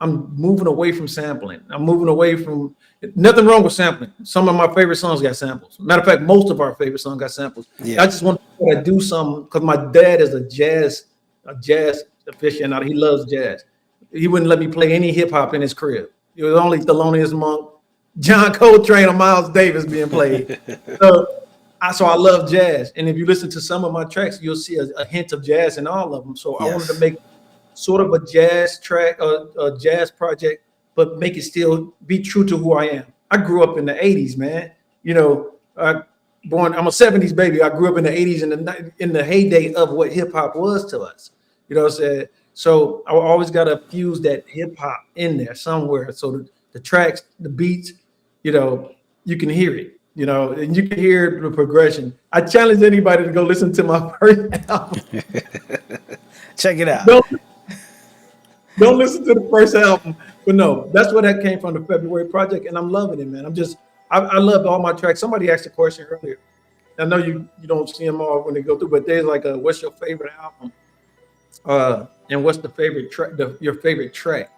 S3: I'm moving away from sampling. I'm moving away from nothing wrong with sampling. Some of my favorite songs got samples. Matter of fact, most of our favorite songs got samples.
S1: Yeah.
S3: I just want to do something because my dad is a jazz aficionado. He loves jazz. He wouldn't let me play any hip hop in his crib. It was only Thelonious Monk, John Coltrane, or Miles Davis being played. So I love jazz. And if you listen to some of my tracks, you'll see a hint of jazz in all of them. So I wanted to make sort of a jazz track, a jazz project, but make it still be true to who I am. I grew up in the 80s, man. I'm a 70s baby. I grew up in the 80s in the heyday of what hip hop was to us. You know what I'm saying? So I always got to fuse that hip hop in there somewhere. So the tracks, the beats, you can hear it, and you can hear the progression. I challenge anybody to go listen to my first album.
S1: Check it out.
S3: Don't listen to the first album, but no, that's where that came from, the February project, and I'm loving it, man. I love all my tracks. Somebody asked a question earlier. I know you don't see them all when they go through, but there's like what's your favorite album? And what's the favorite track? Your favorite track?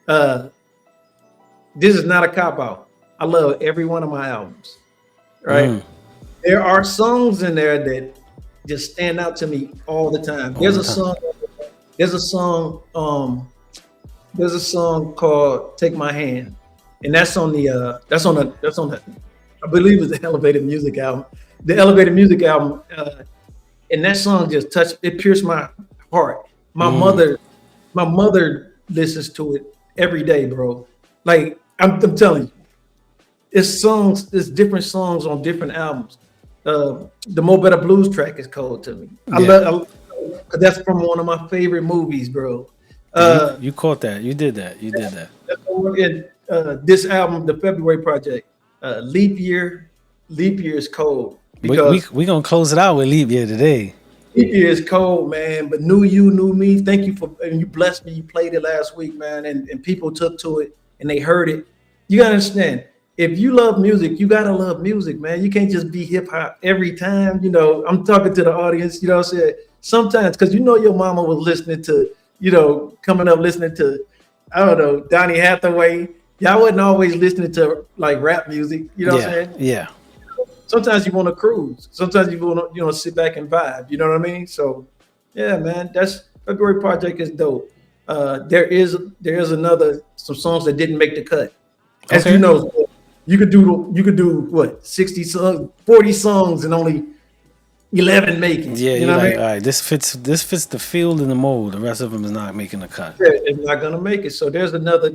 S3: This is not a cop out. I love every one of my albums. Right? There are songs in there that just stand out to me all the time. There's a song called "Take My Hand," and that's on the I believe it's the Elevated Music album. The Elevated Music album, and that song just pierced my heart. My mother listens to it every day, bro. Like I'm telling you, it's different songs on different albums. The Mo Better Blues track is cold to me.
S1: Yeah.
S3: Cause that's from one of my favorite movies, bro.
S1: You caught that. You did that. You did that.
S3: In this album, the February project, Leap Year. Leap Year is cold because
S1: We gonna close it out with Leap Year today.
S3: Leap Year is cold, man. But Knew You, Knew Me. Thank you and you blessed me. You played it last week, man, and people took to it and they heard it. You gotta understand. If you love music, you gotta love music, man. You can't just be hip hop every time. You know, I'm talking to the audience. You know what I'm saying? Sometimes, because you know your mama was listening to, coming up listening to, I don't know, Donny Hathaway. Y'all wasn't always listening to like rap music. You know what I'm saying?
S1: Yeah.
S3: Sometimes you want to cruise. Sometimes you want to, sit back and vibe. You know what I mean? So, yeah, man, that's February project is dope. There is some songs that didn't make the cut. As you know, you could do what 60 songs, 40 songs, and only 11 making.
S1: Yeah,
S3: you know what I mean?
S1: All right, this fits the field and the mold. The rest of them is not making the cut.
S3: Yeah, it's not gonna make it. So there's another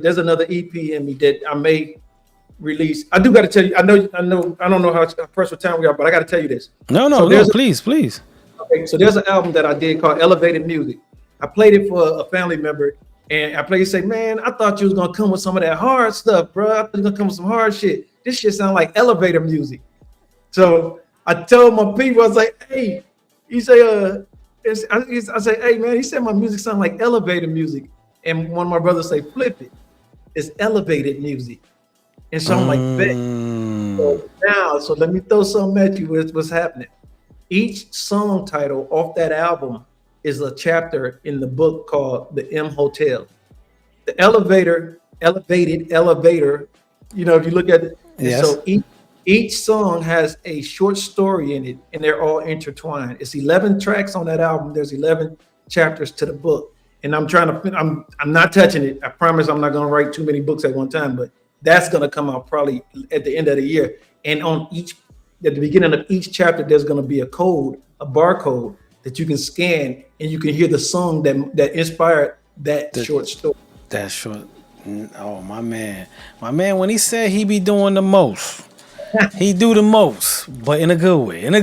S3: EP in me that I may release. I do got to tell you. I don't know how pressed for time we are, but I got to tell you this.
S1: No, please.
S3: Okay, so there's an album that I did called Elevated Music. I played it for a family member. And I played, say, man, I thought you was gonna come with some of that hard stuff, bro. I thought you was gonna come with some hard shit. This shit sound like elevator music. So I told my people, I was like, hey, he say, I say, hey man, he said my music sound like elevator music. And one of my brothers say, flip it. It's elevated music. And so I'm like, bet. So let me throw something at you. What's happening? Each song title off that album is a chapter in the book called The M Hotel. The elevated elevator, if you look at it, yes. So each song has a short story in it, and they're all intertwined. It's 11 tracks on that album. There's 11 chapters to the book. And I'm not touching it. I promise I'm not gonna write too many books at one time, but that's gonna come out probably at the end of the year. And at the beginning of each chapter, there's gonna be a barcode that you can scan, and you can hear the song that inspired that short story.
S1: That short. Oh, my man, when he said he be doing the most, he do the most, but in a good way, in a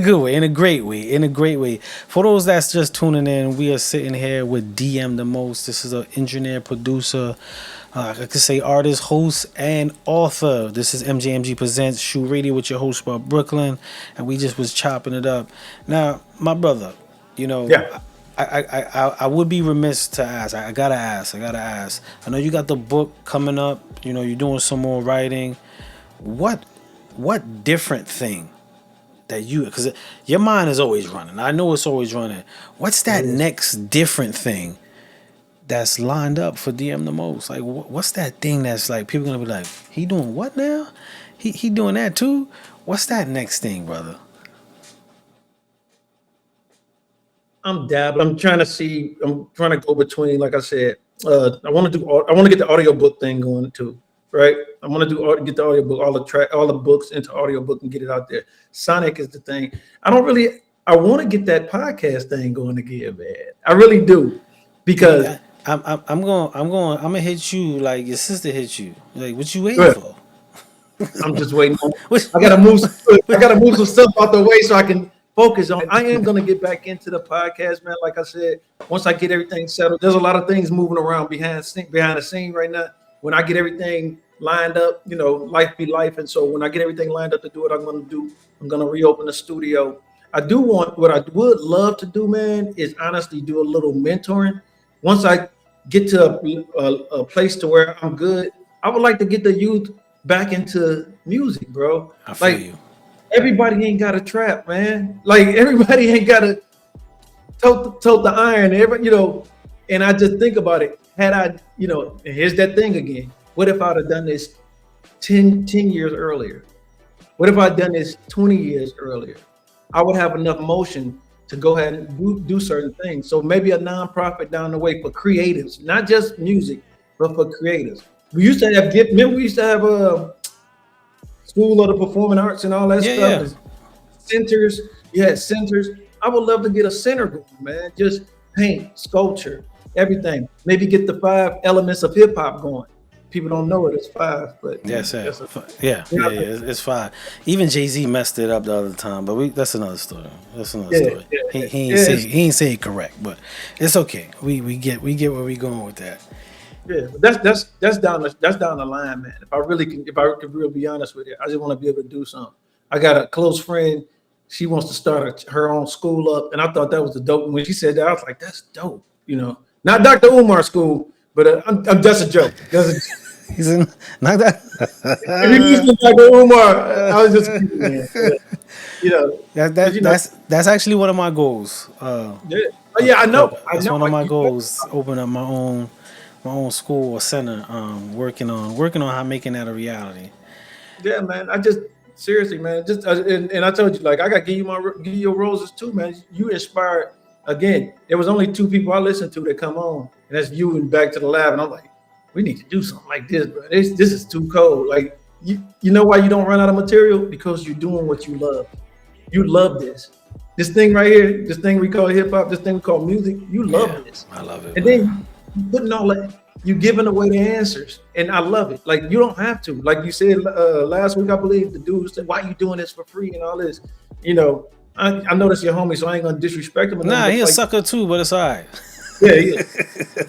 S1: great way. For those that's just tuning in, we are sitting here with DM the Most. This is an engineer, producer, I could say artist, host, and author. This is MJMG Presents SHU Radio with your host, Bob Brooklyn, and we just was chopping it up. Now, my brother,
S3: yeah.
S1: I would be remiss to ask. I gotta ask. I know you got the book coming up. You're doing some more writing. What different thing that because your mind is always running. I know it's always running. What's that next different thing that's lined up for DM the Most? Like, what's that thing that's like people gonna be like, he doing what now? He doing that too? What's that next thing, brother?
S3: I'm dabbling. I'm trying to go between, like I said, I want to get the audiobook thing going too, right? I want to get the audiobook, all the books into audiobook and get it out there. Sonic is the thing. I want to get that podcast thing going again, man. I really do, because
S1: I'm gonna hit you like your sister hit you. Like, what you waiting for?
S3: I'm just waiting. I gotta move some stuff out the way so I can focus on. I am gonna get back into the podcast, man. Like I said, once I get everything settled, there's a lot of things moving around behind the scene right now. When I get everything lined up, life be life, and so when I get everything lined up to do what I'm gonna reopen the studio. What I would love to do, man, is honestly do a little mentoring. Once I get to a place to where I'm good, I would like to get the youth back into music, bro.
S1: I feel you.
S3: Everybody ain't got a trap, man. Like, everybody ain't got to tote the iron. And I just think about it. Had I, and here's that thing again. What if I'd have done this 10 years earlier? What if I'd done this 20 years earlier? I would have enough motion to go ahead and do certain things. So maybe a nonprofit down the way for creatives, not just music, but for creatives. We used to have we used to have a School of the Performing Arts and all that stuff. Yeah. Centers. You had centers. I would love to get a center going, man. Just paint, sculpture, everything. Maybe get the 5 elements of hip hop going. people don't know it. It's 5, but
S1: Yes, sir.
S3: that's
S1: It's 5. Even Jay-Z messed it up the other time, but that's another story. That's another story. He ain't say it correct, but it's okay. We get where we going with that.
S3: Yeah, but that's down the line, man. If I could really be honest with you, I just want to be able to do something. I got a close friend. She wants to start her own school up, and I thought that was the dope. When she said that, I was like, "That's dope." Not Dr. Umar school, but I'm that's a joke.
S1: He's in not that.
S3: If you listen to Dr. Umar, I was just kidding, man.
S1: That's actually one of my goals.
S3: I know.
S1: That's one of my goals. Open up my own school or center. Working on how making that a reality.
S3: Yeah, man. I just seriously, man. Just and I told you, like, I got to give you your roses too, man. You inspired. Again, there was only 2 people I listened to that come on, and that's you and Back to the Lab. And I'm like, we need to do something like this, bro. This is too cold. Like, you know why you don't run out of material? Because you're doing what you love. You love this. This thing right here, this thing we call hip hop, this thing we call music. You love this.
S1: I love it.
S3: And then you putting all that, you giving away the answers, and I love it. Like, you don't have to. Like you said last week, I believe the dude said, "Why are you doing this for free and all this?" I know that's your homie, so I ain't gonna disrespect him.
S1: Nah, he a sucker too, but it's all right.
S3: Yeah.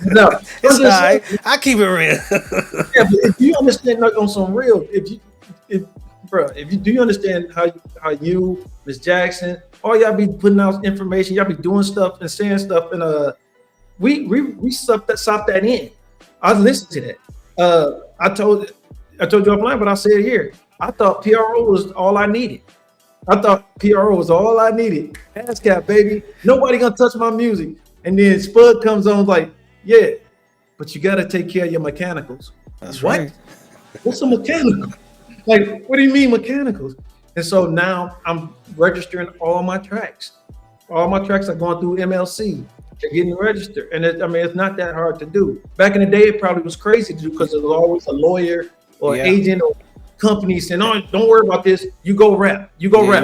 S3: No,
S1: it's all right. I keep it real.
S3: Yeah, but if you understand, like, on some real, if you understand how you, Miss Jackson, all y'all be putting out information, y'all be doing stuff and saying stuff, and we stop that in. I listened to that. I told you offline, but I'll say it here. I thought PRO was all I needed. ASCAP, baby. Nobody gonna touch my music. And then Spud comes on like, yeah, but you gotta take care of your mechanicals.
S1: That's
S3: what?
S1: Right.
S3: What's a mechanical? Like, what do you mean mechanicals? And so now I'm registering all my tracks. All my tracks are going through MLC. They're getting registered. And it's not that hard to do. Back in the day, it probably was crazy to do because there was always a lawyer or agent or company saying, "No, don't worry about this. You go rap. You go rap.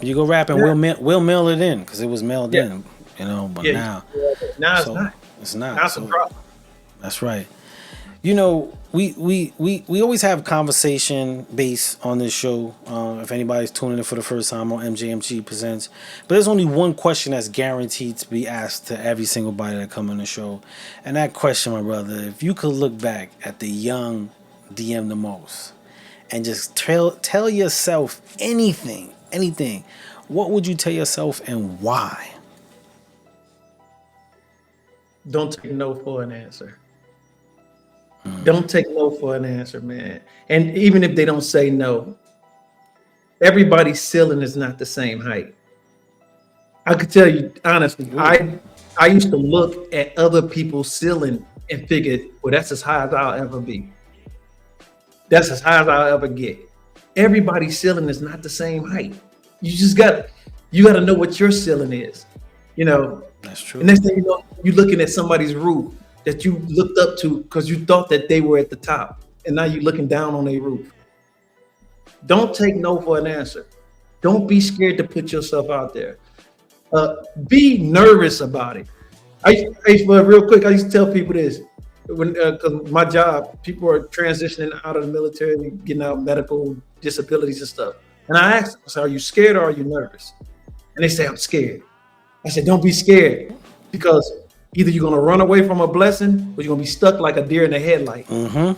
S1: You go rap, and we'll mail it in because it was mailed in, But now
S3: it's not.
S1: It's not.
S3: That's a problem.
S1: That's right. We always have conversation based on this show. If anybody's tuning in for the first time on MJMG Presents, but there's only one question that's guaranteed to be asked to every single body that come on the show, and that question, my brother, if you could look back at the young DM the most and just tell yourself anything, what would you tell yourself and why?
S3: Don't take no for an answer. Don't take no for an answer, man. And even if they don't say no, everybody's ceiling is not the same height. I could tell you honestly, I used to look at other people's ceiling and figured, well, that's as high as I'll ever be. That's as high as I'll ever get. Everybody's ceiling is not the same height. You got to know what your ceiling is.
S1: That's true.
S3: And next thing you know, you're looking at somebody's roof that you looked up to because you thought that they were at the top, and now you're looking down on their roof. Don't take no for an answer. Don't be scared to put yourself out there. Be nervous about it. Real quick, I used to tell people this. Because my job, people are transitioning out of the military, getting out medical disabilities and stuff. And I asked them, so are you scared or are you nervous? And they say, I'm scared. I said, don't be scared, because either you're going to run away from a blessing or you're going to be stuck like a deer in the headlight.
S1: Mm-hmm.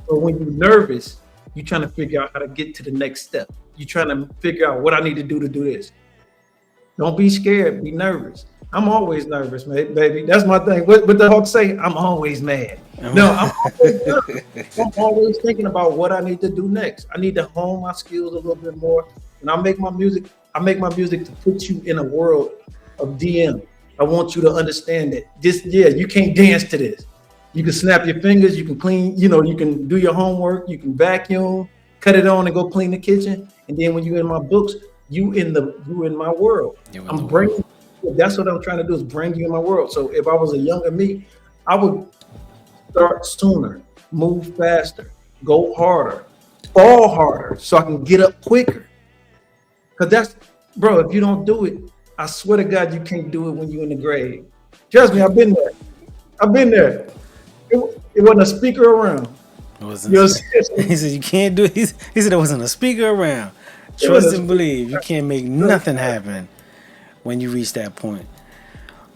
S3: But when you're nervous, you're trying to figure out how to get to the next step. You're trying to figure out what I need to do this. Don't be scared. Be nervous. I'm always nervous, man, baby. That's my thing. What the Hawk say? I'm always mad. No, I'm always nervous. I'm always thinking about what I need to do next. I need to hone my skills a little bit more. When I make my music to put you in a world of DM. I want you to understand that you can't dance to this. You can snap your fingers, you can clean, you can do your homework, you can vacuum, cut it on and go clean the kitchen. And then when you're in my books, you in my world. That's what I'm trying to do, is bring you in my world. So if I was a younger me, I would start sooner, move faster, go harder, fall harder, so I can get up quicker. Because if you don't do it, I swear to God, you can't do it when you're in the grave. Trust me, I've been there. It wasn't a speaker around.
S1: It wasn't.
S3: You know what I'm saying?
S1: He said you can't do it. He said there wasn't a speaker around.
S3: It was
S1: Trust
S3: a
S1: and believe. You can't make nothing happen when you reach that point.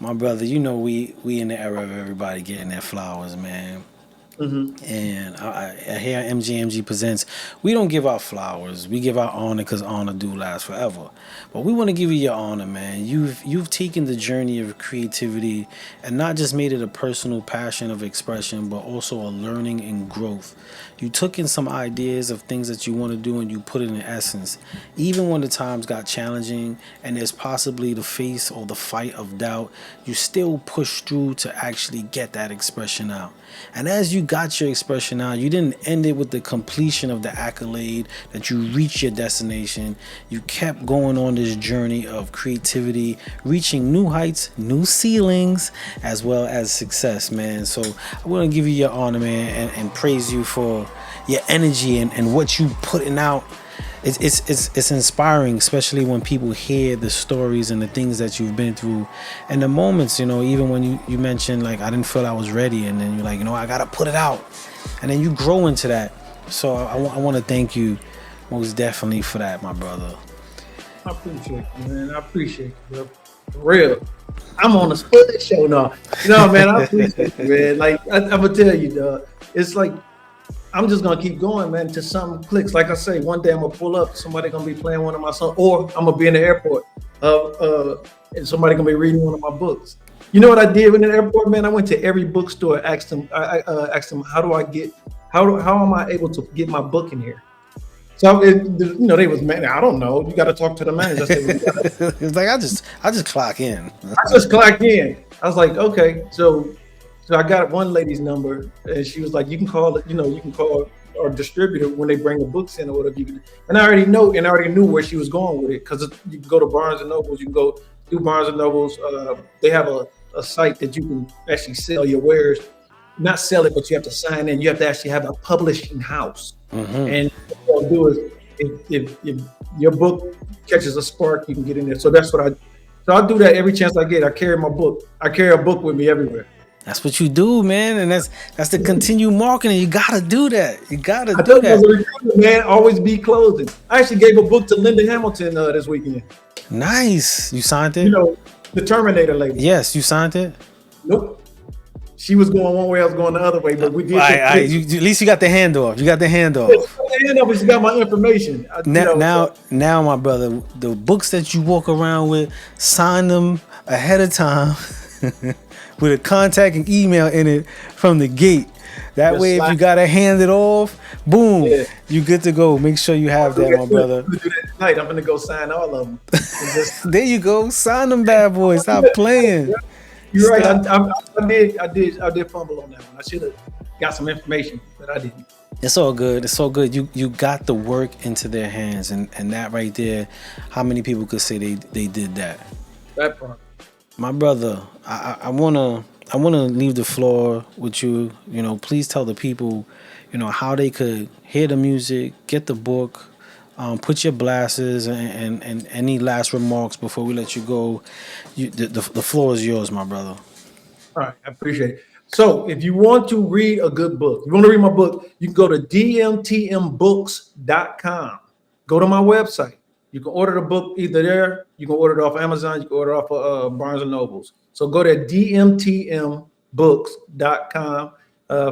S1: My brother, you know we in the era of everybody getting their flowers, man.
S3: Mhm.
S1: And here at MJMG Presents, we don't give out flowers. We give out honor because honor do last forever. But we want to give you your honor, man. You've taken the journey of creativity and not just made it a personal passion of expression, but also a learning and growth. You took in some ideas of things that you want to do and you put it in essence. Even when the times got challenging and there's possibly the face or the fight of doubt, you still push through to actually get that expression out. And as you got your expression out, you didn't end it with the completion of the accolade that you reached your destination. You kept going on this journey of creativity, reaching new heights, new ceilings, as well as success, man. So I want to give you your honor, man, and praise you for your energy and what you putting out. It's inspiring, especially when people hear the stories and the things that you've been through and the moments, you know, even when you mentioned like I didn't feel I was ready, and then you're like, you know, I gotta put it out, and then you grow into that. So I want to thank you most definitely for that, my brother.
S3: I appreciate you, man. I appreciate you, bro. For real. I'm on a split show now. No, man, I appreciate you, man. Like I'm gonna tell you, dog. It's like I'm just gonna keep going, man, till something clicks. Like I say, one day I'm gonna pull up, somebody gonna be playing one of my songs, or I'm gonna be in the airport, and somebody gonna be reading one of my books. You know what I did in the airport, man? I went to every bookstore, asked them, asked them, how am I able to get my book in here? So they was, man, I don't know. You got to talk to the manager. I said,
S1: It's like I just clock in.
S3: I just clocked in. I was like, okay, so I got one lady's number, and she was like, you can call it, you can call our distributor when they bring the books in or whatever. And I already knew where she was going with it, because you can go to Barnes and Nobles, you can go through Barnes and Nobles. They have a site that you can actually sell your wares, not sell it, but you have to sign in. You have to actually have a publishing house.
S1: Mm-hmm.
S3: And what they'll do is if your book catches a spark, you can get in there. So that's what I do that every chance I get. I carry my book. I carry a book with me everywhere.
S1: That's what you do, man, and that's the continued marketing. You gotta do that. You gotta do that,
S3: man. Always be closing. I actually gave a book to Linda Hamilton this weekend.
S1: Nice. You signed it?
S3: You know, the Terminator lady.
S1: Yes, you signed it.
S3: Nope. She was going one way, I was going the other way, but we did.
S1: At least you got the handoff. You got the handoff.
S3: She got my information.
S1: Now, my brother, the books that you walk around with, sign them ahead of time with a contact and email in it from the gate. That way, if you gotta hand it off, boom, you good to go. Make sure you have that, my brother.
S3: Tonight, I'm gonna go sign all of them.
S1: There you go. Sign them, bad boys. Stop playing.
S3: You're right. I did fumble on that one. I should have got some information, but I didn't.
S1: It's all good. It's all good. You got the work into their hands, and that right there, how many people could say they did that?
S3: That part.
S1: My brother, I wanna leave the floor with you. You know, please tell the people, you know, how they could hear the music, get the book, put your blasters, and any last remarks before we let you go. The floor is yours, my brother.
S3: All right, I appreciate it. So if you want to read a good book, you want to read my book, you can go to dmtmbooks.com. Go to my website. You can order the book either there, you can order it off Amazon, you can order it off of Barnes and Nobles. So go to dmtmbooks.com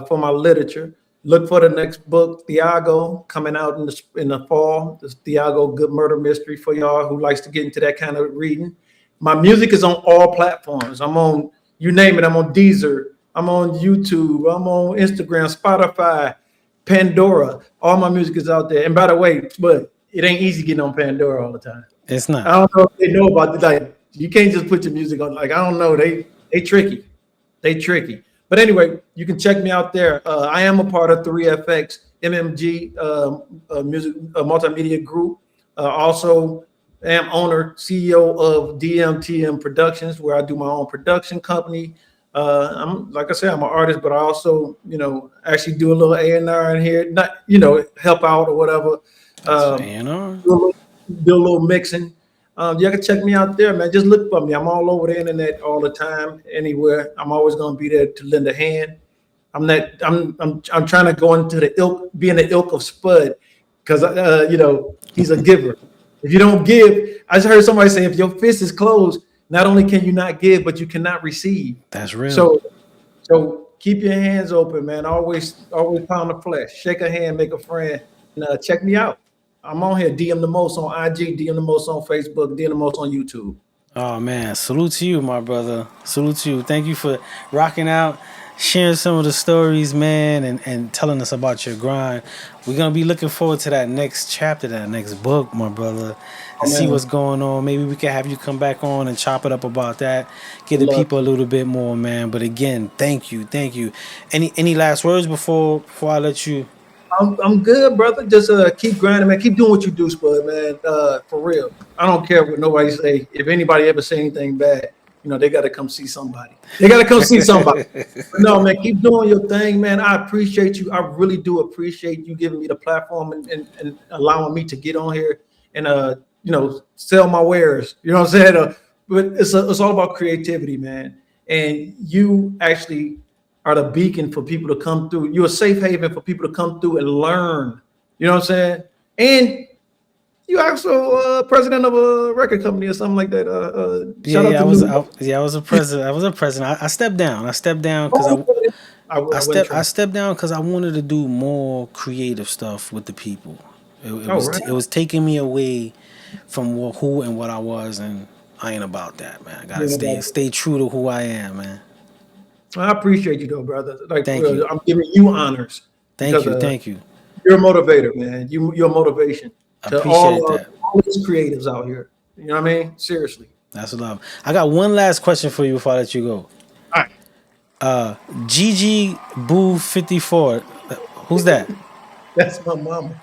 S3: for my literature. Look for the next book, Thiago, coming out in the fall. This Thiago Good Murder Mystery for y'all who likes to get into that kind of reading. My music is on all platforms. I'm on, you name it, I'm on Deezer, I'm on YouTube, I'm on Instagram, Spotify, Pandora. All my music is out there. And by the way, but it ain't easy getting on Pandora all the time.
S1: It's not.
S3: I don't know if they know about it. Like, you can't just put your music on. Like, I don't know. They tricky. They tricky. But anyway, you can check me out there. I am a part of 3FX MMG music multimedia group. Also am owner, CEO of DMTM Productions, where I do my own production company. I'm, like I said, I'm an artist, but I also, actually do a little A&R in here. Not, help out or whatever. Do a little mixing. You can check me out there, man. Just look for me. I'm all over the internet all the time, anywhere. I'm always going to be there to lend a hand. I'm trying to go into the ilk, being the ilk of Spud, because he's a giver. If you don't give, I just heard somebody say, if your fist is closed, not only can you not give, but you cannot receive.
S1: That's real.
S3: So keep your hands open, man. Always pound the flesh. Shake a hand, make a friend, and check me out. I'm on here. DM the most on IG, DM the most on Facebook, DM the most on YouTube.
S1: Oh man, salute to you, my brother. Salute to you. Thank you for rocking out, sharing some of the stories, man, and telling us about your grind. We're gonna be looking forward to that next chapter, that next book, my brother, and see what's going on. Maybe we can have you come back on and chop it up about that. Give the people a little bit more, man. But again, thank you. Any last words before I let you?
S3: I'm good, brother. Just keep grinding, man. Keep doing what you do, Spud, man. For real. I don't care what nobody say. If anybody ever say anything bad, they got to come see somebody. No, man, keep doing your thing, man. I appreciate you. I really do appreciate you giving me the platform and allowing me to get on here and sell my wares. You know what I'm saying? But it's all about creativity, man. And you actually are the beacon for people to come through. You're a safe haven for people to come through and learn. You know what I'm saying? And you also president of a record company or something like that.
S1: I was a president. I stepped down. I stepped down because I stepped down because I wanted to do more creative stuff with the people. It was taking me away from who and what I was, and I ain't about that, man. I gotta stay true to who I am, man.
S3: I appreciate you though, brother.
S1: Thank you.
S3: I'm giving you honors.
S1: Thank you.
S3: You're a motivator, man. You're a motivation
S1: to all
S3: these creatives out here. You know what I mean? Seriously.
S1: That's love. I got one last question for you before I let you go.
S3: All
S1: right. Gigi Boo 54. Who's that?
S3: That's my mama.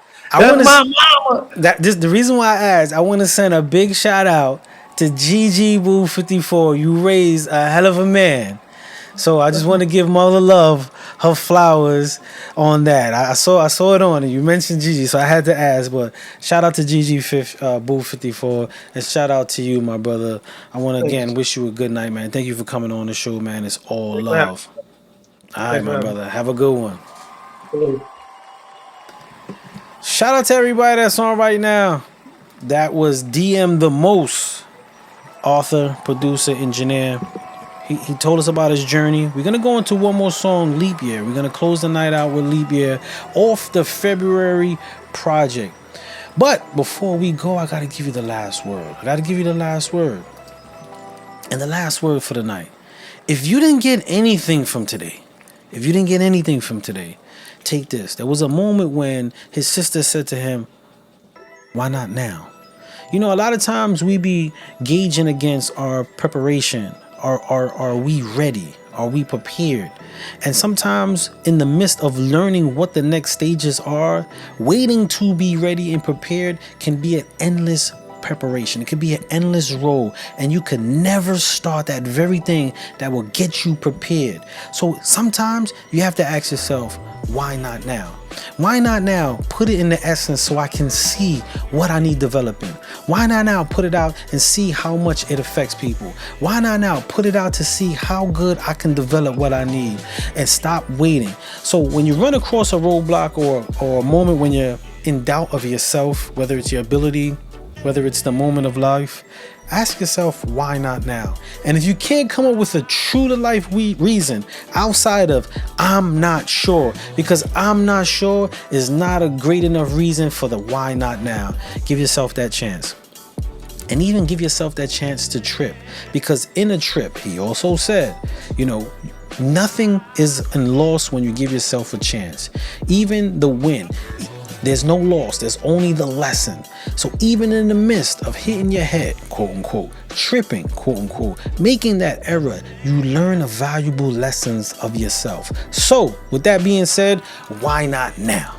S1: The reason why I asked, I want to send a big shout out to Gigi Boo 54. You raised a hell of a man. So I just want to give Mother Love her flowers on that. I saw it on it. You mentioned Gigi, so I had to ask. But shout out to Gigi Boo 54, and shout out to you, my brother. I want to again wish you a good night, man. Thank you for coming on the show, man. It's all love. All right, my brother. Have a good one. Shout out to everybody that's on right now. That was DM the Most, author, producer, engineer. He told us about his journey. We're going to go into one more song, Leap Year. We're going to close the night out with Leap Year off the February project. But before we go, I got to give you the last word. And the last word for the night. If you didn't get anything from today, take this. There was a moment when his sister said to him, why not now? A lot of times we be gauging against our preparation. Are we ready? Are we prepared? And sometimes in the midst of learning what the next stages are, waiting to be ready and prepared can be an endless preparation. It could be an endless road, and you can never start that very thing that will get you prepared. So sometimes you have to ask yourself, why not now? Why not now put it in the essence so I can see what I need developing? Why not now put it out and see how much it affects people? Why not now put it out to see how good I can develop what I need and stop waiting? So when you run across a roadblock or a moment when you're in doubt of yourself, whether it's your ability, whether it's the moment of life, ask yourself, why not now? And if you can't come up with a true to life reason outside of I'm not sure, because I'm not sure is not a great enough reason for the why not now. Give yourself that chance. And even give yourself that chance to trip, because in a trip, he also said, nothing is lost when you give yourself a chance. Even the win. There's no loss, there's only the lesson. So even in the midst of hitting your head, quote unquote, tripping, quote unquote, making that error, you learn the valuable lessons of yourself. So with that being said, why not now?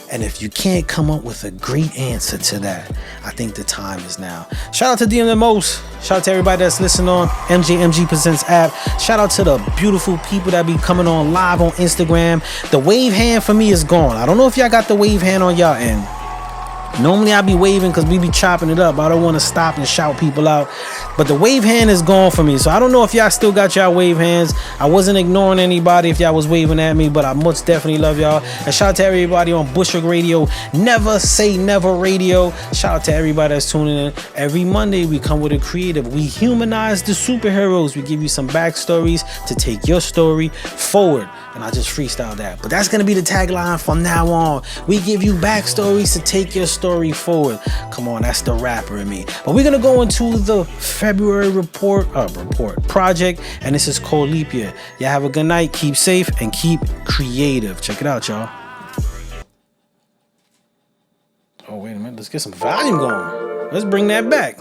S1: And if you can't come up with a great answer to that, I think the time is now. Shout out to DM the Most. Shout out to everybody that's listening on MJMG Presents app. Shout out to the beautiful people that be coming on live on Instagram. The wave hand for me is gone. I don't know if y'all got the wave hand on y'all end. Normally I be waving because we be chopping it up. I don't want to stop and shout people out. But the wave hand is gone for me. So I don't know if y'all still got y'all wave hands. I wasn't ignoring anybody if y'all was waving at me, but I most definitely love y'all. And shout out to everybody on Bushwick Radio, Never Say Never Radio. Shout out to everybody that's tuning in. Every Monday we come with a creative. We humanize the superheroes. We give you some backstories to take your story forward. And I just freestyle that. But that's going to be the tagline from now on. We give you backstories to take your story forward. Come on, that's the rapper in me. But we're going to go into the February report project. And this is called Leap Year. Y'all have a good night. Keep safe and keep creative. Check it out, y'all. Oh, wait a minute. Let's get some volume going. Let's bring that back.